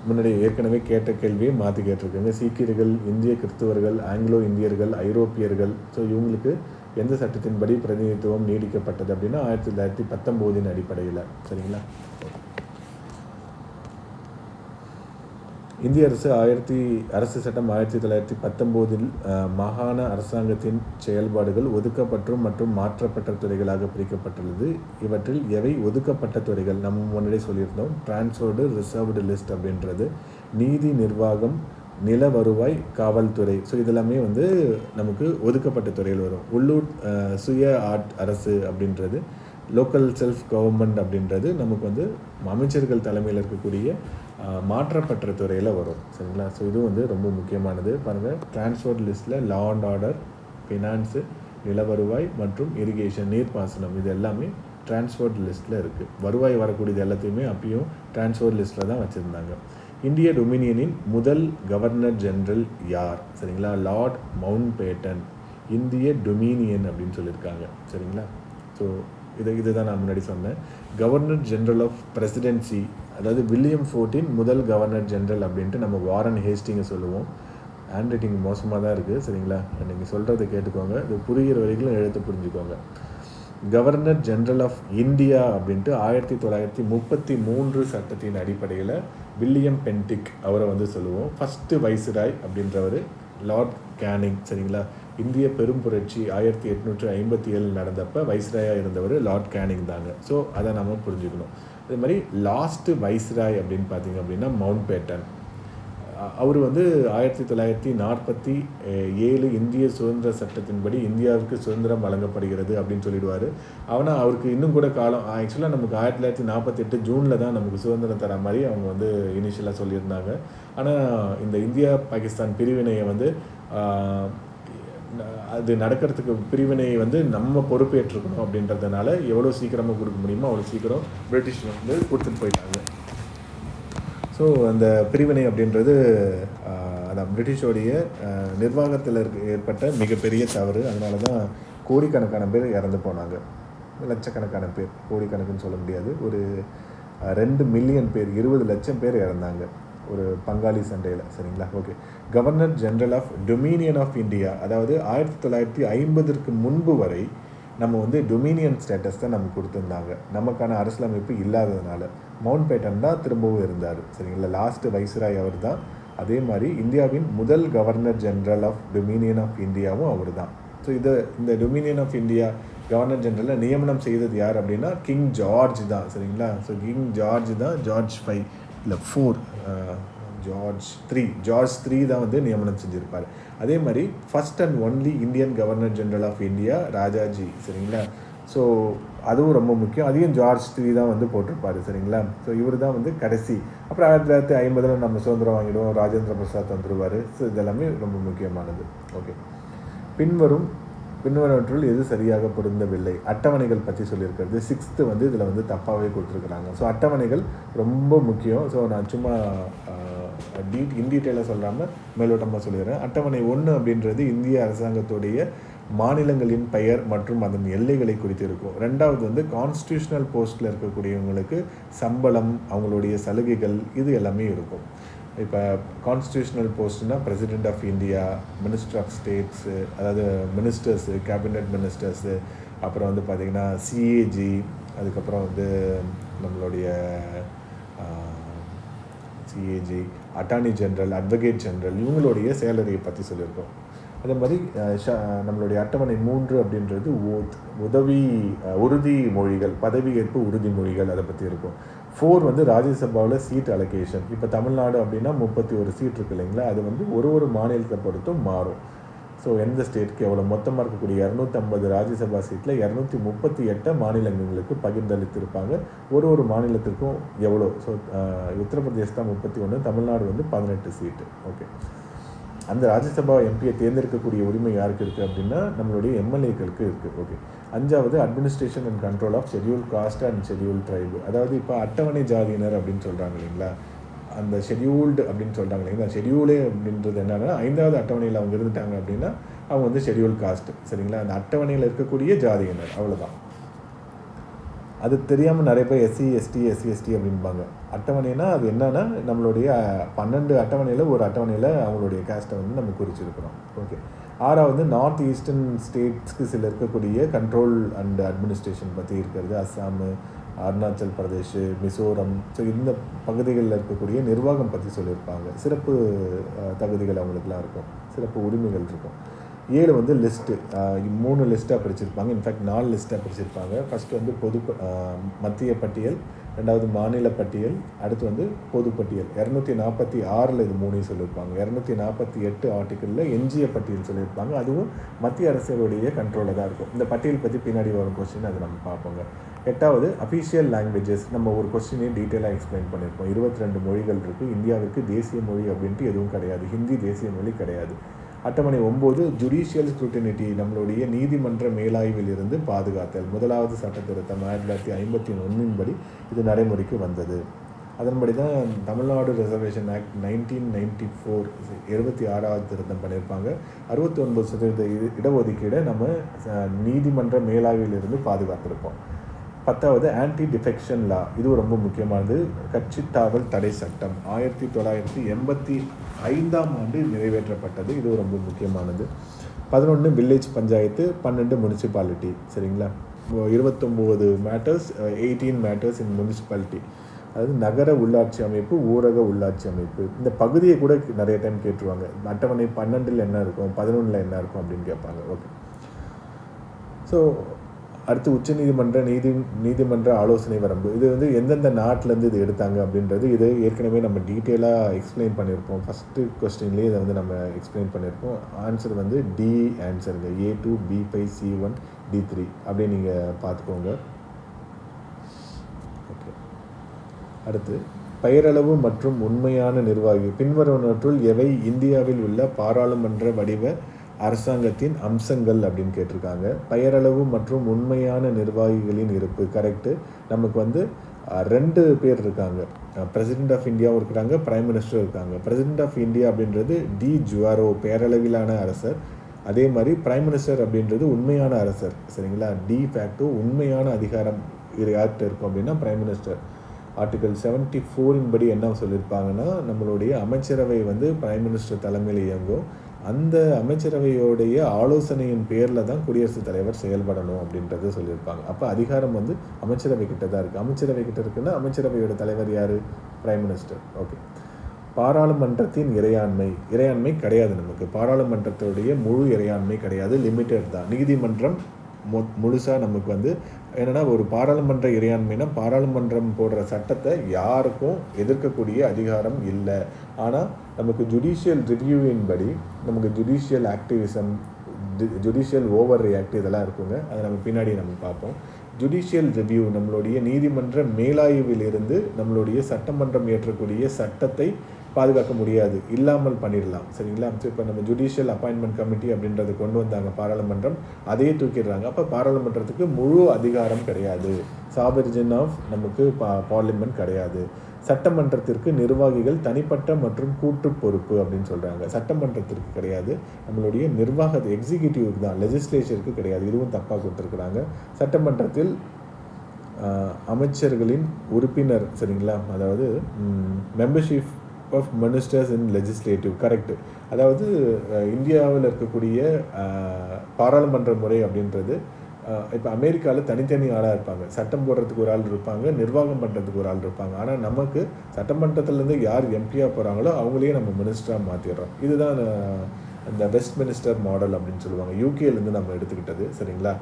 முன்னாடி ஏற்கனவே கேட்ட கேள்வியை மாற்றி கேட்டிருக்காங்க. சீக்கியர்கள், இந்திய கிறிஸ்துவர்கள், ஆங்கிலோ இந்தியர்கள், ஐரோப்பியர்கள், ஸோ இவங்களுக்கு எந்த சட்டத்தின்படி பிரதிநிதித்துவம் நீடிக்கப்பட்டது அப்படின்னா 1919 அடிப்படையில், சரிங்களா. இந்திய அரசு சட்டம் 1919 மாகாண அரசாங்கத்தின் செயல்பாடுகள் ஒதுக்கப்பட்ட மற்றும் மாற்றப்பட்ட துறைகளாக பிரிக்கப்பட்டுள்ளது. இவற்றில் எவை ஒதுக்கப்பட்ட துறைகள்? நம்ம முன்னாடியே சொல்லியிருந்தோம். டிரான்ஸ்ஃபர்டு ரிசர்வ்டு லிஸ்ட் அப்படின்றது, நீதி நிர்வாகம், நில வருவாய், காவல்துறை. ஸோ இதெல்லாமே வந்து நமக்கு ஒதுக்கப்பட்ட துறையில் வரும். உள்ளூர் சுய அரசு அப்படின்றது, லோக்கல் செல்ஃப் கவர்மெண்ட் அப்படின்றது நமக்கு வந்து அமைச்சர்கள் தலைமையில் இருக்கக்கூடிய மாற்றப்பட்ட துறையில் வரும், சரிங்களா. ஸோ இது வந்து ரொம்ப முக்கியமானது. பாருங்கள், டிரான்ஸ்போர்ட் லிஸ்ட்டில் லா அண்ட் ஆர்டர், ஃபினான்ஸு, நில வருவாய் மற்றும் இரிகேஷன், நீர்ப்பாசனம், இது எல்லாமே டிரான்ஸ்போர்ட் லிஸ்ட்டில் இருக்குது. வருவாய் வரக்கூடியது எல்லாத்தையுமே அப்பயும் டிரான்ஸ்போர்ட் லிஸ்ட்டில் தான் வச்சுருந்தாங்க. இந்திய டொமினியனின் முதல் கவர்னர் ஜெனரல் யார்? சரிங்களா, லார்ட் மவுண்ட் பேட்டன். இந்திய டொமினியன் அப்படின்னு சொல்லியிருக்காங்க, சரிங்களா. ஸோ இதுதான் நான் முன்னாடி சொன்னேன். கவர்னர் ஜெனரல் ஆஃப் பிரசிடென்சி, அதாவது வில்லியம் 14 முதல் கவர்னர் ஜெனரல் அப்படின்ட்டு நம்ம வாரன் ஹேஸ்டிங்கை சொல்லுவோம். ஹேண்ட் ரைட்டிங் மோசமாக தான் இருக்குது, சரிங்களா. நீங்கள் சொல்கிறத கேட்டுக்கோங்க, இது புரிகிற வரைக்கும் எழுத்து புரிஞ்சுக்கோங்க. கவர்னர் ஜெனரல் ஆஃப் இந்தியா அப்படின்ட்டு 1933 சட்டத்தின் அடிப்படையில் வில்லியம் பென்டிக் அவரை வந்து சொல்லுவோம். ஃபஸ்ட்டு வைஸ்ராய் அப்படின்றவர் லார்ட் கேனிங், சரிங்களா. இந்திய பெரும் புரட்சி 1857 நடந்தப்போ வைஸ்ராயாக இருந்தவர் லார்ட் கேனிங் தாங்க. ஸோ அதை நம்ம புரிஞ்சுக்கணும். அதே மாதிரி லாஸ்ட்டு வைஸ்ராய் அப்படின்னு பார்த்தீங்க அப்படின்னா மவுண்ட் பேட்டன். அவர் வந்து 1947 இந்திய சுதந்திர சட்டத்தின்படி இந்தியாவுக்கு சுதந்திரம் வழங்கப்படுகிறது அப்படின்னு சொல்லிடுவார். ஆனால் அவருக்கு இன்னும் கூட காலம், ஆக்சுவலாக நமக்கு 1948 ஜூனில் தான் நமக்கு சுதந்திரம் தர மாதிரி அவங்க வந்து இனிஷியலாக சொல்லியிருந்தாங்க. ஆனால் இந்த இந்தியா பாகிஸ்தான் பிரிவினையை வந்து அது நடக்கிறதுக்கு பிரிவினையை வந்து நம்ம பொறுப்பேற்றுக்கணும் அப்படின்றதுனால எவ்வளோ சீக்கிரமாக கொடுக்க முடியுமோ அவ்வளோ சீக்கிரம் பிரிட்டிஷ் வந்து கொடுத்துட்டு போயிட்டாங்க. ஸோ அந்த பிரிவினை அப்படின்றது அதான் பிரிட்டிஷோடைய நிர்வாகத்தில் ஏற்பட்ட மிகப்பெரிய தவறு. அதனால தான் கோடிக்கணக்கான பேர் இறந்து போனாங்க. லட்சக்கணக்கான பேர், கோடிக்கணக்குன்னு சொல்ல முடியாது, ஒரு 2 மில்லியன் பேர், 20 லட்சம் பேர் இறந்தாங்க ஒரு பங்காளி சண்டையில், சரிங்களா. Okay, governor general of dominion of India, அதாவது 1950 முன்பு வரை நம்ம வந்து டொமினியன் ஸ்டேட்டஸ் தான் நமக்கு கொடுத்துருந்தாங்க. நமக்கான அரசியலமைப்பு இல்லாததுனால மவுண்ட் பேட்டன் தான் திரும்பவும் இருந்தார், சரிங்களா. லாஸ்ட்டு வைஸ்ராய் அவர் தான். அதே மாதிரி இந்தியாவின் முதல் governor general of dominion of இந்தியாவும் அவர் தான். ஸோ இந்த டொமினியன் ஆஃப் இந்தியா கவர்னர் ஜெனரலில் நியமனம் செய்தது யார் அப்படின்னா கிங் ஜார்ஜ் தான், சரிங்களா. ஸோ கிங் ஜார்ஜ் தான், ஜார்ஜ் 5 இல்லை 4, ஜார்ஜ் 3 தான் வந்து நியமனம் செஞ்சுருப்பார். அதே மாதிரி first and only Indian governor general of India Rajaji, சரிங்களா. ஸோ அதுவும் ரொம்ப முக்கியம். அதையும் ஜார்ஜ் 3 தான் வந்து போட்டிருப்பார். சரிங்களா? ஸோ இவர் தான் வந்து கடைசி. அப்புறம் 1950 நம்ம சுதந்திரம் வாங்கிடுவோம், ராஜேந்திர பிரசாத் வந்துடுவார். ஸோ இதெல்லாமே ரொம்ப முக்கியமானது. ஓகே, பின்வருவற்றுள் எது சரியாக பொருந்தவில்லை? அட்டவணைகள் பற்றி சொல்லியிருக்கிறது. 6th வந்து இதில் வந்து தப்பாகவே கொடுத்துருக்குறாங்க. ஸோ அட்டவணைகள் ரொம்ப முக்கியம். ஸோ நான் சும்மா இன் டீட்டெயிலாக சொல்லாமல் மேலோட்டமாக சொல்லிடுறேன். அட்டவணை 1 அப்படின்றது இந்திய அரசாங்கத்துடைய மாநிலங்களின் பெயர் மற்றும் அதன் எல்லைகளை குறித்து இருக்கும். 2வது வந்து கான்ஸ்டியூஷனல் போஸ்ட்டில் இருக்கக்கூடியவங்களுக்கு சம்பளம், அவங்களுடைய சலுகைகள், இது எல்லாமே இருக்கும். இப்போ கான்ஸ்டியூஷனல் போஸ்ட்னால் President of India, minister of states, அதாவது மினிஸ்டர்ஸு, கேபினட் மினிஸ்டர்ஸு, அப்புறம் வந்து பார்த்திங்கன்னா சிஏஜி, அதுக்கப்புறம் வந்து நம்மளுடைய CAG, attorney general, advocate general, இவங்களுடைய சேலரியை பற்றி சொல்லியிருக்கோம். அதே மாதிரி நம்மளுடைய அட்டவணை 3 அப்படின்றது உறுதிமொழிகள், பதவியேற்பு உறுதிமொழிகள், அதை பற்றி இருக்கும். 4 வந்து ராஜ்யசபாவில் சீட் அலோகேஷன். இப்போ தமிழ்நாடு அப்படின்னா 31 சீட் இருக்குது இல்லைங்களா, அது வந்து ஒரு மாநிலத்தை பொறுத்தும் மாறும். ஸோ எந்த ஸ்டேட்டுக்கு எவ்வளோ மொத்தமாக இருக்கக்கூடிய 250 ராஜ்யசபா சீட்டில் 238 மாநிலங்களுக்கு பகிர்ந்தளித்திருப்பாங்க. ஒரு மாநிலத்திற்கும் எவ்வளோ. ஸோ உத்தரப்பிரதேஷ் தான் 31, தமிழ்நாடு வந்து 18 சீட்டு. ஓகே, அந்த ராஜ்யசபா எம்பியை தேர்ந்தெடுக்கக்கூடிய உரிமை யாருக்கு இருக்குது அப்படின்னா நம்மளுடைய எம்எல்ஏக்களுக்கு இருக்குது. ஓகே, 5வது administration and control of schedule caste and schedule tribe. அதாவது இப்போ அட்டவணை ஜாதியினர் அப்படின்னு சொல்கிறாங்க இல்லைங்களா, அந்த ஷெட்யூல்டு அப்படின்னு சொல்கிறாங்க இல்லைங்களா. ஷெட்யூலே அப்படின்றது என்னன்னா 5வது அட்டவணையில் அவங்க இருந்துட்டாங்க அப்படின்னா அவங்க வந்து ஷெட்யூல் காஸ்ட். சரிங்களா, அந்த அட்டவணையில் இருக்கக்கூடிய ஜாதியினர், அவ்வளோதான். அது தெரியாமல் நிறைய பேர் எஸ்சி எஸ்டி அப்படின்பாங்க. அட்டவணைனா அது என்னன்னா நம்மளுடைய 12 அட்டவணையில் ஒரு அட்டவணையில் அவங்களுடைய காஸ்ட்டை வந்து நம்ம குறிச்சிருக்கிறோம். ஓகே, 6வது நார்த் ஈஸ்டர்ன் ஸ்டேட்ஸ்க்கு சில இருக்கக்கூடிய கண்ட்ரோல் அண்ட் அட்மினிஸ்ட்ரேஷன் பற்றி இருக்கிறது. அஸ்ஸாமு, அருணாச்சல் பிரதேஷ், மிசோரம், ஸோ இந்த பகுதிகளில் இருக்கக்கூடிய நிர்வாகம் பற்றி சொல்லியிருப்பாங்க. சிறப்பு தகுதிகள் அவங்களுக்குலாம் இருக்கும், சிறப்பு உரிமைகள் இருக்கும். 7 வந்து லிஸ்ட்டு, 3 லிஸ்ட்டாக பிரிச்சிருப்பாங்க. இன்ஃபேக்ட் 4 லிஸ்ட்டாக பிரிச்சிருப்பாங்க. ஃபஸ்ட்டு வந்து மத்திய பட்டியல், 2வது மாநில பட்டியல், அடுத்து வந்து பொதுப்பட்டியல். 246 இது 3 சொல்லியிருப்பாங்க. 248 ஆர்டிக்கிளில் எஞ்சிய பட்டியல் சொல்லியிருப்பாங்க. அதுவும் மத்திய அரசுடைய கண்ட்ரோலில் தான் இருக்கும். இந்த பட்டியல் பற்றி பின்னாடி வரும் கொஸ்டின், அதை நம்ம பார்ப்போங்க. 8வது அஃபிஷியல் லாங்குவேஜஸ். நம்ம ஒரு கொஸ்டினையும் டீட்டெயிலாக எக்ஸ்பிளைன் பண்ணியிருப்போம். 22 மொழிகள் இருக்குது. இந்தியாவிற்கு தேசிய மொழி அப்படின்ட்டு எதுவும் கிடையாது. ஹிந்தி தேசிய மொழி கிடையாது. அட்டவணை 9 ஜுடிஷியல் ஸ்க்ரூட்டினிட்டி, நம்மளுடைய நீதிமன்ற மேலாய்வில் இருந்து பாதுகாத்தல். 1வது சட்ட திருத்தம் 1951 படி இது நடைமுறைக்கு வந்தது. அதன்படி தான் தமிழ்நாடு ரிசர்வேஷன் ஆக்ட் 1994 26வது திருத்தம் பண்ணியிருப்பாங்க. 69% இடஒதுக்கீடை நம்ம நீதிமன்ற மேலாய்வில் இருந்து பாதுகாத்திருப்போம். 10வது ஆன்டி டிஃபெக்ஷன் லா, இது ரொம்ப முக்கியமானது. கட்சி தாவல் தடை சட்டம் 1985ஆம் ஆண்டு நிறைவேற்றப்பட்டது. இது ரொம்ப முக்கியமானது. 11 வில்லேஜ் பஞ்சாயத்து, 12 முனிசிபாலிட்டி. சரிங்களா, 29 மேட்டர்ஸ், 18 மேட்டர்ஸ் இன் முனிசிபாலிட்டி, அதாவது நகர உள்ளாட்சி அமைப்பு, ஊரக உள்ளாட்சி அமைப்பு. இந்த பகுதியை கூட நிறைய டைம் கேட்டுருவாங்க. அட்டவணை 12 என்ன இருக்கும், 11 என்ன இருக்கும் அப்படின்னு கேட்பாங்க. ஓகே, ஸோ அடுத்து நீதிமன்ற ஆலோசனை வரம்பு. இது வந்து எந்தெந்த நாட்டிலேருந்து இது எடுத்தாங்க அப்படின்றது இது ஏற்கனவே நம்ம டீட்டெயிலாக எக்ஸ்பிளைன் பண்ணியிருப்போம். ஃபஸ்ட்டு கொஸ்டின்லேயே இதை வந்து நம்ம எக்ஸ்பிளைன் பண்ணியிருப்போம். ஆன்சர் வந்து D ஆன்சருங்க. A2, B5, C1, D3 அப்படின்னு நீங்கள் பார்த்துக்கோங்க. ஓகே, அடுத்து பெயரளவு மற்றும் உண்மையான நிர்வாகி. பின்வருவனற்றுள் எவை இந்தியாவில் உள்ள பாராளுமன்ற வடிவ அரசாங்கத்தின் அம்சங்கள் அப்படின்னு கேட்டிருக்காங்க. பெயரளவு மற்றும் உண்மையான நிர்வாகிகளின் இருப்பு கரெக்டு. நமக்கு வந்து 2 பேர் இருக்காங்க. பிரசிடெண்ட் ஆஃப் இந்தியாவும் இருக்கிறாங்க, பிரைம் மினிஸ்டரும் இருக்காங்க. பிரசிடெண்ட் ஆஃப் இந்தியா அப்படின்றது டி ஜுவாரோ, பேரளவிலான அரசர். அதே மாதிரி பிரைம் மினிஸ்டர் அப்படின்றது உண்மையான அரசர். சரிங்களா, டி ஃபேக்டோ உண்மையான அதிகாரம் யார்கிட்ட இருக்கும் அப்படின்னா பிரைம் மினிஸ்டர். ஆர்டிகல் 74 படி என்ன சொல்லியிருப்பாங்கன்னா நம்மளுடைய அமைச்சரவை வந்து பிரைம் மினிஸ்டர் தலைமையில் இயங்கும். அந்த அமைச்சரவையோடைய ஆலோசனையின் பேரில் தான் குடியரசுத் தலைவர் செயல்படணும் அப்படின்றத சொல்லியிருப்பாங்க. அப்போ அதிகாரம் வந்து அமைச்சரவை கிட்ட தான் இருக்குது. அமைச்சரவை கிட்ட இருக்குன்னா அமைச்சரவையோட தலைவர் யார், பிரைம் மினிஸ்டர். ஓகே, பாராளுமன்றத்தின் இறையாண்மை கிடையாது நமக்கு. பாராளுமன்றத்துடைய முழு இறையாண்மை கிடையாது, லிமிட்டட் தான். நீதிமன்றம் முழுசாக நமக்கு வந்து என்னென்னா ஒரு பாராளுமன்ற இறையாண்மைனா பாராளுமன்றம் போடுற சட்டத்தை யாருக்கும் எதிர்க்கக்கூடிய அதிகாரம் இல்லை. ஆனால் நமக்கு ஜுடிஷியல் ரிவ்யூவின் படி நமக்கு judicial activism, judicial over react இதெல்லாம் இருக்குங்க. அதை நம்ம பின்னாடி நம்ம பார்ப்போம். ஜுடிஷியல் ரிவ்யூ, நம்மளுடைய நீதிமன்ற மேலாய்விலிருந்து நம்மளுடைய சட்டமன்றம் இயற்றக்கூடிய சட்டத்தை பாதுகாக்க முடியாது, இல்லாமல் பண்ணிடலாம். சரிங்களா? இப்போ நம்ம ஜுடிஷியல் அப்பாயின்மெண்ட் கமிட்டி அப்படின்றத கொண்டு வந்தாங்க பாராளுமன்றம், அதையே தூக்கிடுறாங்க. அப்போ பாராளுமன்றத்துக்கு முழு அதிகாரம் கிடையாது, சாவர்ஜின் ஆஃப் நமக்கு பார்லிமெண்ட் கிடையாது. சட்டமன்றத்திற்கு நிர்வாகிகள் தனிப்பட்ட மற்றும் கூட்டு பொறுப்பு அப்படின்னு சொல்கிறாங்க. சட்டமன்றத்திற்கு கிடையாது, நம்மளுடைய நிர்வாக எக்ஸிக்யூட்டிவ்க்கு தான், லெஜிஸ்லேச்சருக்கு கிடையாது. இதுவும் தப்பாக கொடுத்துருக்குறாங்க. சட்டமன்றத்தில் அமைச்சர்களின் உறுப்பினர், சரிங்களா, அதாவது membership of ministers in legislative, correct. அதாவது இந்தியாவில் இருக்கக்கூடிய பாராளுமன்ற முறை அப்படின்றது, இப்போ அமெரிக்காவில் தனித்தனி ஆளாக இருப்பாங்க. சட்டம் போடுறதுக்கு ஒரு ஆள் இருப்பாங்க, நிர்வாகம் பண்ணுறதுக்கு ஒரு ஆள் இருப்பாங்க. ஆனால் நமக்கு சட்டமன்றத்துலேருந்து யார் எம்பியாக போகிறாங்களோ அவங்களையே நம்ம மினிஸ்டராக மாற்றிடுறோம். இதுதான் இந்த வெஸ்ட் மினிஸ்டர் மாடல் அப்படின்னு சொல்லுவாங்க, யூகேலேருந்து நம்ம எடுத்துக்கிட்டது. சரிங்களா?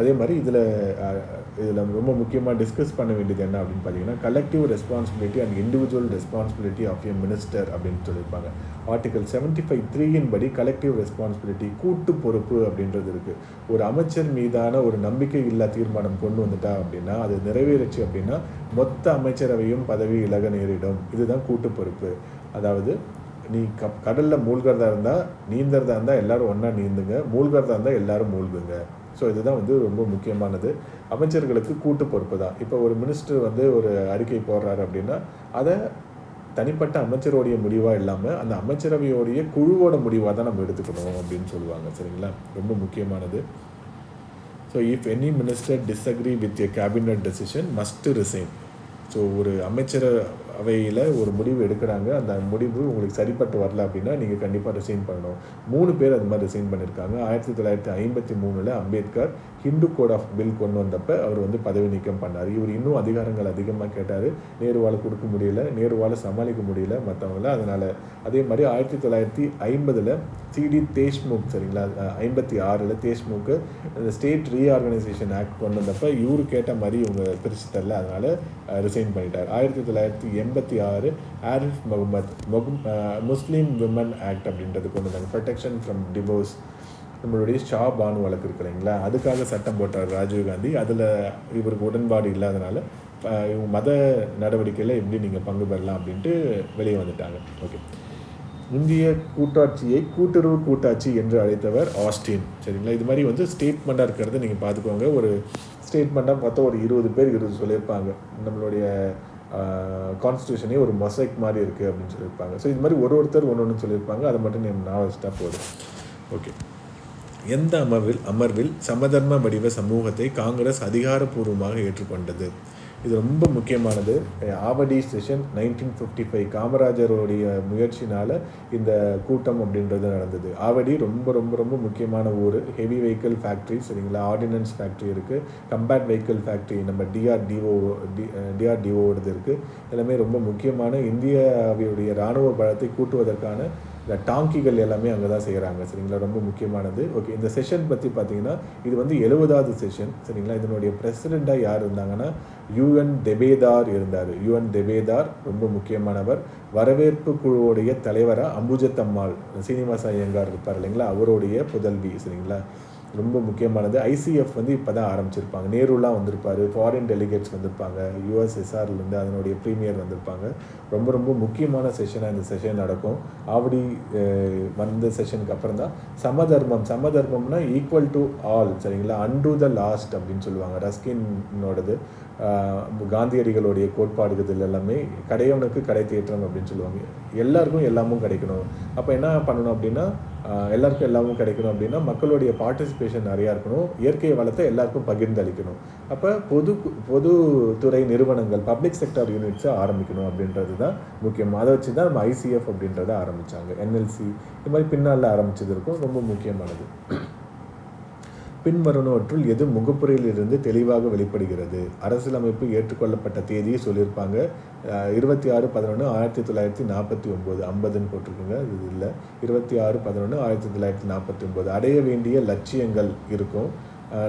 அதே மாதிரி இதில் ரொம்ப முக்கியமாக டிஸ்கஸ் பண்ண வேண்டியது என்ன அப்படின்னு பார்த்தீங்கன்னா, collective responsibility and individual responsibility of a minister அப்படின்னு சொல்லியிருப்பாங்க. ஆர்டிகல் 75(3) படி கலெக்டிவ் ரெஸ்பான்சிபிலிட்டி, கூட்டு பொறுப்பு அப்படின்றது இருக்குது. ஒரு அமைச்சர் மீதான ஒரு நம்பிக்கை இல்லா தீர்மானம் கொண்டு வந்துட்டா அப்படின்னா, அது நிறைவேறுச்சு அப்படின்னா மொத்த அமைச்சரவையும் பதவி இலக நேரிடும். இதுதான் கூட்டு பொறுப்பு. அதாவது நீ கடலில் மூழ்கிறதா இருந்தால், நீந்தறதா இருந்தால் எல்லோரும் ஒன்றா நீந்துங்க, மூழ்கிறதா இருந்தால் எல்லோரும் மூழ்குங்க. ஸோ இதுதான் ரொம்ப முக்கியமானது. அமைச்சர்களுக்கு கூட்டு பொறுப்பு தான். இப்போ ஒரு மினிஸ்டர் ஒரு அறிக்கை போடுறாரு அப்படின்னா, அதை தனிப்பட்ட அமைச்சருடைய முடிவாக இல்லாமல் அந்த அமைச்சரவையோடைய குழுவோட முடிவாக தான் நம்ம எடுத்துக்கணும் அப்படின்னு சொல்லுவாங்க. சரிங்களா? ரொம்ப முக்கியமானது. So if any minister disagree with a cabinet decision must resign. So ஒரு அமைச்சரவையில் ஒரு முடிவு எடுக்கிறாங்க, அந்த முடிவு உங்களுக்கு சரிப்பட்டு வரல அப்படின்னா நீங்கள் கண்டிப்பாக ரிசைன் பண்ணணும். 3 பேர் அது மாதிரி ரிசைன் பண்ணியிருக்காங்க. 1953 Ambedkar Hindu code of bill கொண்டு வந்தப்போ அவர் பதவி நீக்கம் பண்ணார். இவர் இன்னும் அதிகாரங்கள் அதிகமாக கேட்டார். நேருவால் கொடுக்க முடியல, நேருவால் சமாளிக்க முடியல மற்றவங்கள. அதனால் அதே மாதிரி 1950 சிடி தேஷ்முக், சரிங்களா, 56 தேஷ்முக் இந்த ஸ்டேட் ரீஆர்கனைசேஷன் ஆக்ட் கொண்டு வந்தப்போ இவரு கேட்ட மாதிரி இவங்க பிரித்து தரல, அதனால் ரிசைன் பண்ணிட்டார். 1986 ஆரிஃப் முஸ்லீம் விமன் ஆக்ட் அப்படின்றது கொண்டு வந்தாங்க. ப்ரொடெக்ஷன் ஃப்ரம் டிவோர்ஸ், நம்மளுடைய ஷா பானு வழக்கு இருக்கு இல்லைங்களா, அதுக்காக சட்டம் போட்டார் ராஜீவ்காந்தி. அதில் இவருக்கு உடன்பாடு இல்லாதனால இவங்க மத நடவடிக்கையில் எப்படி நீங்கள் பங்கு பெறலாம் அப்படின்ட்டு வெளியே வந்துட்டாங்க. ஓகே, இந்திய கூட்டாட்சியை கூட்டுறவு கூட்டாட்சி என்று அழைத்தவர் ஆஸ்டின். சரிங்களா? இது மாதிரி ஸ்டேட்மெண்ட்டாக இருக்கிறத நீங்கள் பார்த்துக்கோங்க. ஒரு ஸ்டேட்மெண்ட்டாக பார்த்தா ஒரு 20 பேர் 20 சொல்லியிருப்பாங்க. நம்மளுடைய கான்ஸ்டியூஷனே ஒரு மொசைக் மாதிரி இருக்குது அப்படின்னு சொல்லியிருப்பாங்க. ஸோ இது மாதிரி ஒருத்தர் ஒன்று சொல்லியிருப்பாங்க. அதை மட்டும் நான் வச்சுட்டா போதும். ஓகே, எந்த அமர்வில் சமதர்ம வடிவ சமூகத்தை காங்கிரஸ் அதிகாரப்பூர்வமாக ஏற்றுக்கொண்டது? இது ரொம்ப முக்கியமானது. ஆவடி செஷன் 1955 காமராஜருடைய முயற்சினால் இந்த கூட்டம் அப்படின்றது நடந்தது. ஆவடி ரொம்ப ரொம்ப ரொம்ப முக்கியமான ஊர். ஹெவி வெஹிக்கிள் ஃபேக்ட்ரி, சரிங்களா, ஆர்டினன்ஸ் ஃபேக்ட்ரி இருக்குது, கம்பேட் வெஹிக்கிள் ஃபேக்ட்ரி நம்ம டிஆர்டிஓடது இருக்குது. எல்லாமே ரொம்ப முக்கியமான இந்தியாவுடைய இராணுவ பலத்தை கூட்டுவதற்கான இந்த டாங்கிகள் எல்லாமே அங்கே தான் செய்கிறாங்க. சரிங்களா? ரொம்ப முக்கியமானது. ஓகே, இந்த செஷன் பற்றி பார்த்தீங்கன்னா இது 70வது செஷன். சரிங்களா? இதனுடைய பிரசிடெண்ட்டாக யார் இருந்தாங்கன்னா UN தெபேதார் இருந்தார். UN தெபேதார் ரொம்ப முக்கியமானவர். வரவேற்பு குழுவுடைய தலைவராக அம்புஜத்தம்மாள் சீனிவாச ஐயங்கார் இருப்பார் இல்லைங்களா, அவருடைய புதல்வி. சரிங்களா? ரொம்ப முக்கியமானது. ICF இப்போ தான் ஆரம்பிச்சிருப்பாங்க. நேருலாம் வந்திருப்பார், ஃபாரின் டெலிகேட்ஸ் வந்திருப்பாங்க, USSRலேருந்து அதனுடைய ப்ரீமியர் வந்திருப்பாங்க. ரொம்ப ரொம்ப முக்கியமான செஷனாக இந்த செஷன் நடக்கும். ஆவடி வந்த செஷனுக்கு அப்புறம் தான் சமதர்மம்னா ஈக்குவல் டு ஆல், சரிங்களா, அன்டு த லாஸ்ட் அப்படின்னு சொல்லுவாங்க. ரஸ்கினோடது காந்தியடிகளுடைய கோட்பாடுகள் எல்லாமே கடையவனுக்கு கடை தேற்றம் அப்படின்னு சொல்லுவாங்க. எல்லாருக்கும் எல்லாமும் கிடைக்கணும். அப்போ என்ன பண்ணணும் அப்படின்னா, எல்லாருக்கும் எல்லாமும் கிடைக்கணும் அப்படின்னா மக்களுடைய பார்ட்டிசிபேஷன் நிறையா இருக்கணும். இயற்கை வளத்தை எல்லாருக்கும் பகிர்ந்து அளிக்கணும். அப்போ பொதுத்துறை நிறுவனங்கள், பப்ளிக் செக்டார் யூனிட்ஸை ஆரம்பிக்கணும் அப்படின்றது தான் முக்கியம். அதை வச்சு தான் நம்ம ICF அப்படின்றத ஆரம்பித்தாங்க. NLC இது மாதிரி பின்னால் ஆரம்பிச்சது இருக்கும். ரொம்ப முக்கியமானது. பின்வருவனவற்றுள் எது முகப்புரையிலிருந்து தெளிவாக வெளிப்படுகிறது? அரசியலமைப்பு ஏற்றுக்கொள்ளப்பட்ட தேதியை சொல்லியிருப்பாங்க. 26/11/1949 50ன்னு போட்டிருக்குங்க. இது இல்லை, 26/11/1949. அடைய வேண்டிய லட்சியங்கள் இருக்கும்.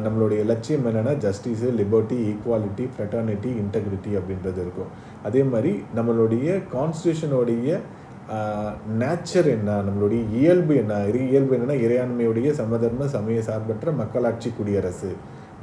நம்மளுடைய லட்சியம் என்னென்னா justice, liberty, equality, fraternity, integrity அப்படின்றது இருக்கும். அதே மாதிரி நம்மளுடைய கான்ஸ்டியூஷனுடைய நேச்சர் என்ன, நம்மளுடைய இயல்பு என்ன? இயல்பு என்னென்னா இறையாண்மையுடைய சமதர்ம சமய சார்பற்ற மக்களாட்சி குடியரசு.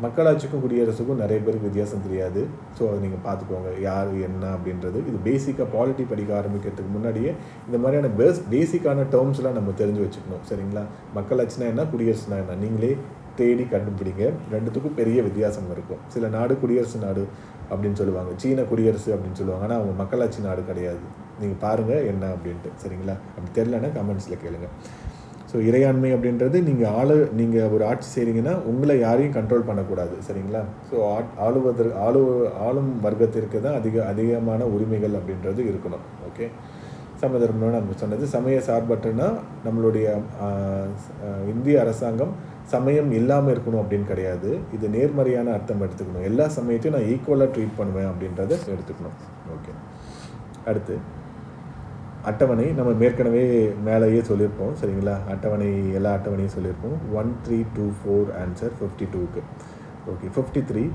மக்களாட்சிக்கும் குடியரசுக்கும் நிறைய பேருக்கு வித்தியாசம் தெரியாது. ஸோ அதை நீங்கள் பார்த்துக்கோங்க யார் என்ன அப்படின்றது. இது பேசிக்காக பாலிட்டி படிக்க ஆரம்பிக்கிறதுக்கு முன்னாடியே இந்த மாதிரியான பேசிக்கான டேர்ம்ஸ்லாம் நம்ம தெரிஞ்சு வச்சுக்கணும். சரிங்களா? மக்களாட்சினா என்ன, குடியரசுனா என்ன, நீங்களே தேடி கண்டுபிடிங்க. ரெண்டுத்துக்கும் பெரிய வித்தியாசம் இருக்கும். சில நாடு குடியரசு நாடு அப்படின்னு சொல்லுவாங்க, சீன குடியரசு அப்படின்னு சொல்லுவாங்க. ஆனால் அவங்க மக்களாட்சி நாடு கிடையாது. நீங்கள் பாருங்கள் என்ன அப்படின்ட்டு. சரிங்களா? அப்படி தெரியலன்னா கமெண்ட்ஸில் கேளுங்க. ஸோ இறையாண்மை அப்படின்றது நீங்கள் ஒரு ஆட்சி செய்கிறீங்கன்னா உங்களை யாரையும் கண்ட்ரோல் பண்ணக்கூடாது. சரிங்களா? ஸோ ஆளும் வர்க்கத்திற்கு தான் அதிகமான உரிமைகள் அப்படின்றது இருக்கணும். ஓகே. சமய தர்மம்னு நம்ம சொன்னது சமய சார்பற்றுனா நம்மளுடைய இந்திய அரசாங்கம் சமயம் இல்லாமல் இருக்கணும் அப்படின்னு கிடையாது. இது நேர்மறையான அர்த்தம் எடுத்துக்கணும். எல்லா சமயத்தையும் நான் ஈக்குவலாக ட்ரீட் பண்ணுவேன் அப்படின்றத எடுத்துக்கணும். ஓகே. அடுத்து அட்டவணை நம்ம ஏற்கனவே மேலேயே சொல்லியிருப்போம். சரிங்களா? எல்லா அட்டவணையும் சொல்லியிருப்போம். 1, 3, 2, 4 ஆன்சர் 52க்கு. ஓகே. 53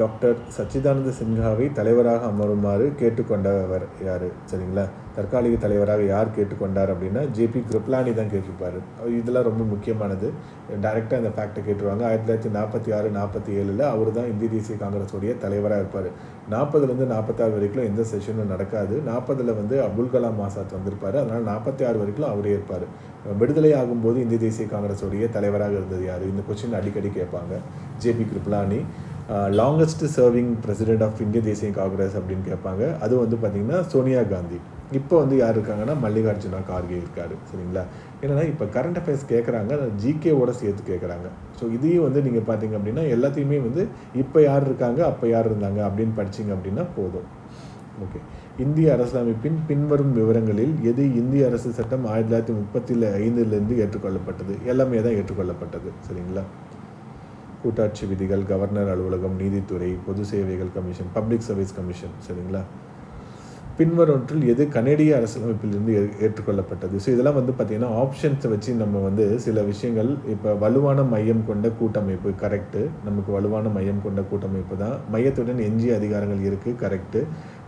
டாக்டர் சச்சிதானந்த சின்ஹாவை தலைவராக அமருமாறு கேட்டுக்கொண்டவர் யார்? சரிங்களா? தற்காலிக தலைவராக யார் கேட்டுக்கொண்டார் அப்படின்னா ஜேபி கிருப்லானி தான் கேட்டிருப்பார். இதெல்லாம் ரொம்ப முக்கியமானது. டைரெக்டாக இந்த ஃபேக்டை கேட்டுருவாங்க. 1946-47 அவர் தான் இந்திய தேசிய காங்கிரஸுடைய தலைவராக இருப்பார். 40லேருந்து 46 வரைக்கும் எந்த செஷனும் நடக்காது. 40 அபுல் கலாம் ஆசாத் வந்திருப்பார். அதனால் 46 வரைக்கும் அவரே இருப்பார். விடுதலை ஆகும்போது இந்திய தேசிய காங்கிரஸுடைய தலைவராக இருந்தது யார்? இந்த கொஸ்டின் அடிக்கடி கேட்பாங்க. JB Kripalani. Longest serving president of இந்திய தேசிய காங்கிரஸ் அப்படின்னு கேட்பாங்க. அது பார்த்திங்கன்னா சோனியா காந்தி. இப்போ யார் இருக்காங்கன்னா மல்லிகார்ஜுனா கார்கே இருக்கார். சரிங்களா? ஏன்னா இப்போ கரண்ட் அஃபேர்ஸ் கேட்குறாங்க, ஜிகேவோட சேர்த்து கேட்குறாங்க. ஸோ இதையும் நீங்கள் பார்த்தீங்க அப்படின்னா எல்லாத்தையுமே இப்போ யார் இருக்காங்க, அப்போ யார் இருந்தாங்க அப்படின்னு படிச்சிங்க அப்படின்னா போதும். ஓகே. இந்திய அரசியலமைப்பின் பின்வரும் விவரங்களில் எது இந்திய அரசு சட்டம் 1935 ஏற்றுக்கொள்ளப்பட்டது? எல்லாமே தான் ஏற்றுக்கொள்ளப்பட்டது. சரிங்களா? கூட்டாட்சி விதிகள், கவர்னர் அலுவலகம், நீதித்துறை, பொது சேவைகள் கமிஷன், பப்ளிக் சர்வீஸ் கமிஷன். சரிங்களா? பின்வரொன்றில் எது கனேடிய அரசியலமைப்பிலிருந்து ஏற்றுக்கொள்ளப்பட்டது? ஸோ இதெல்லாம் பார்த்திங்கன்னா ஆப்ஷன்ஸை வச்சு நம்ம சில விஷயங்கள். இப்போ வலுவான மையம் கொண்ட கூட்டமைப்பு கரெக்டு. நமக்கு வலுவான மையம் கொண்ட கூட்டமைப்பு தான். மையத்துடன் எஞ்சிய அதிகாரங்கள் இருக்குது, கரெக்டு.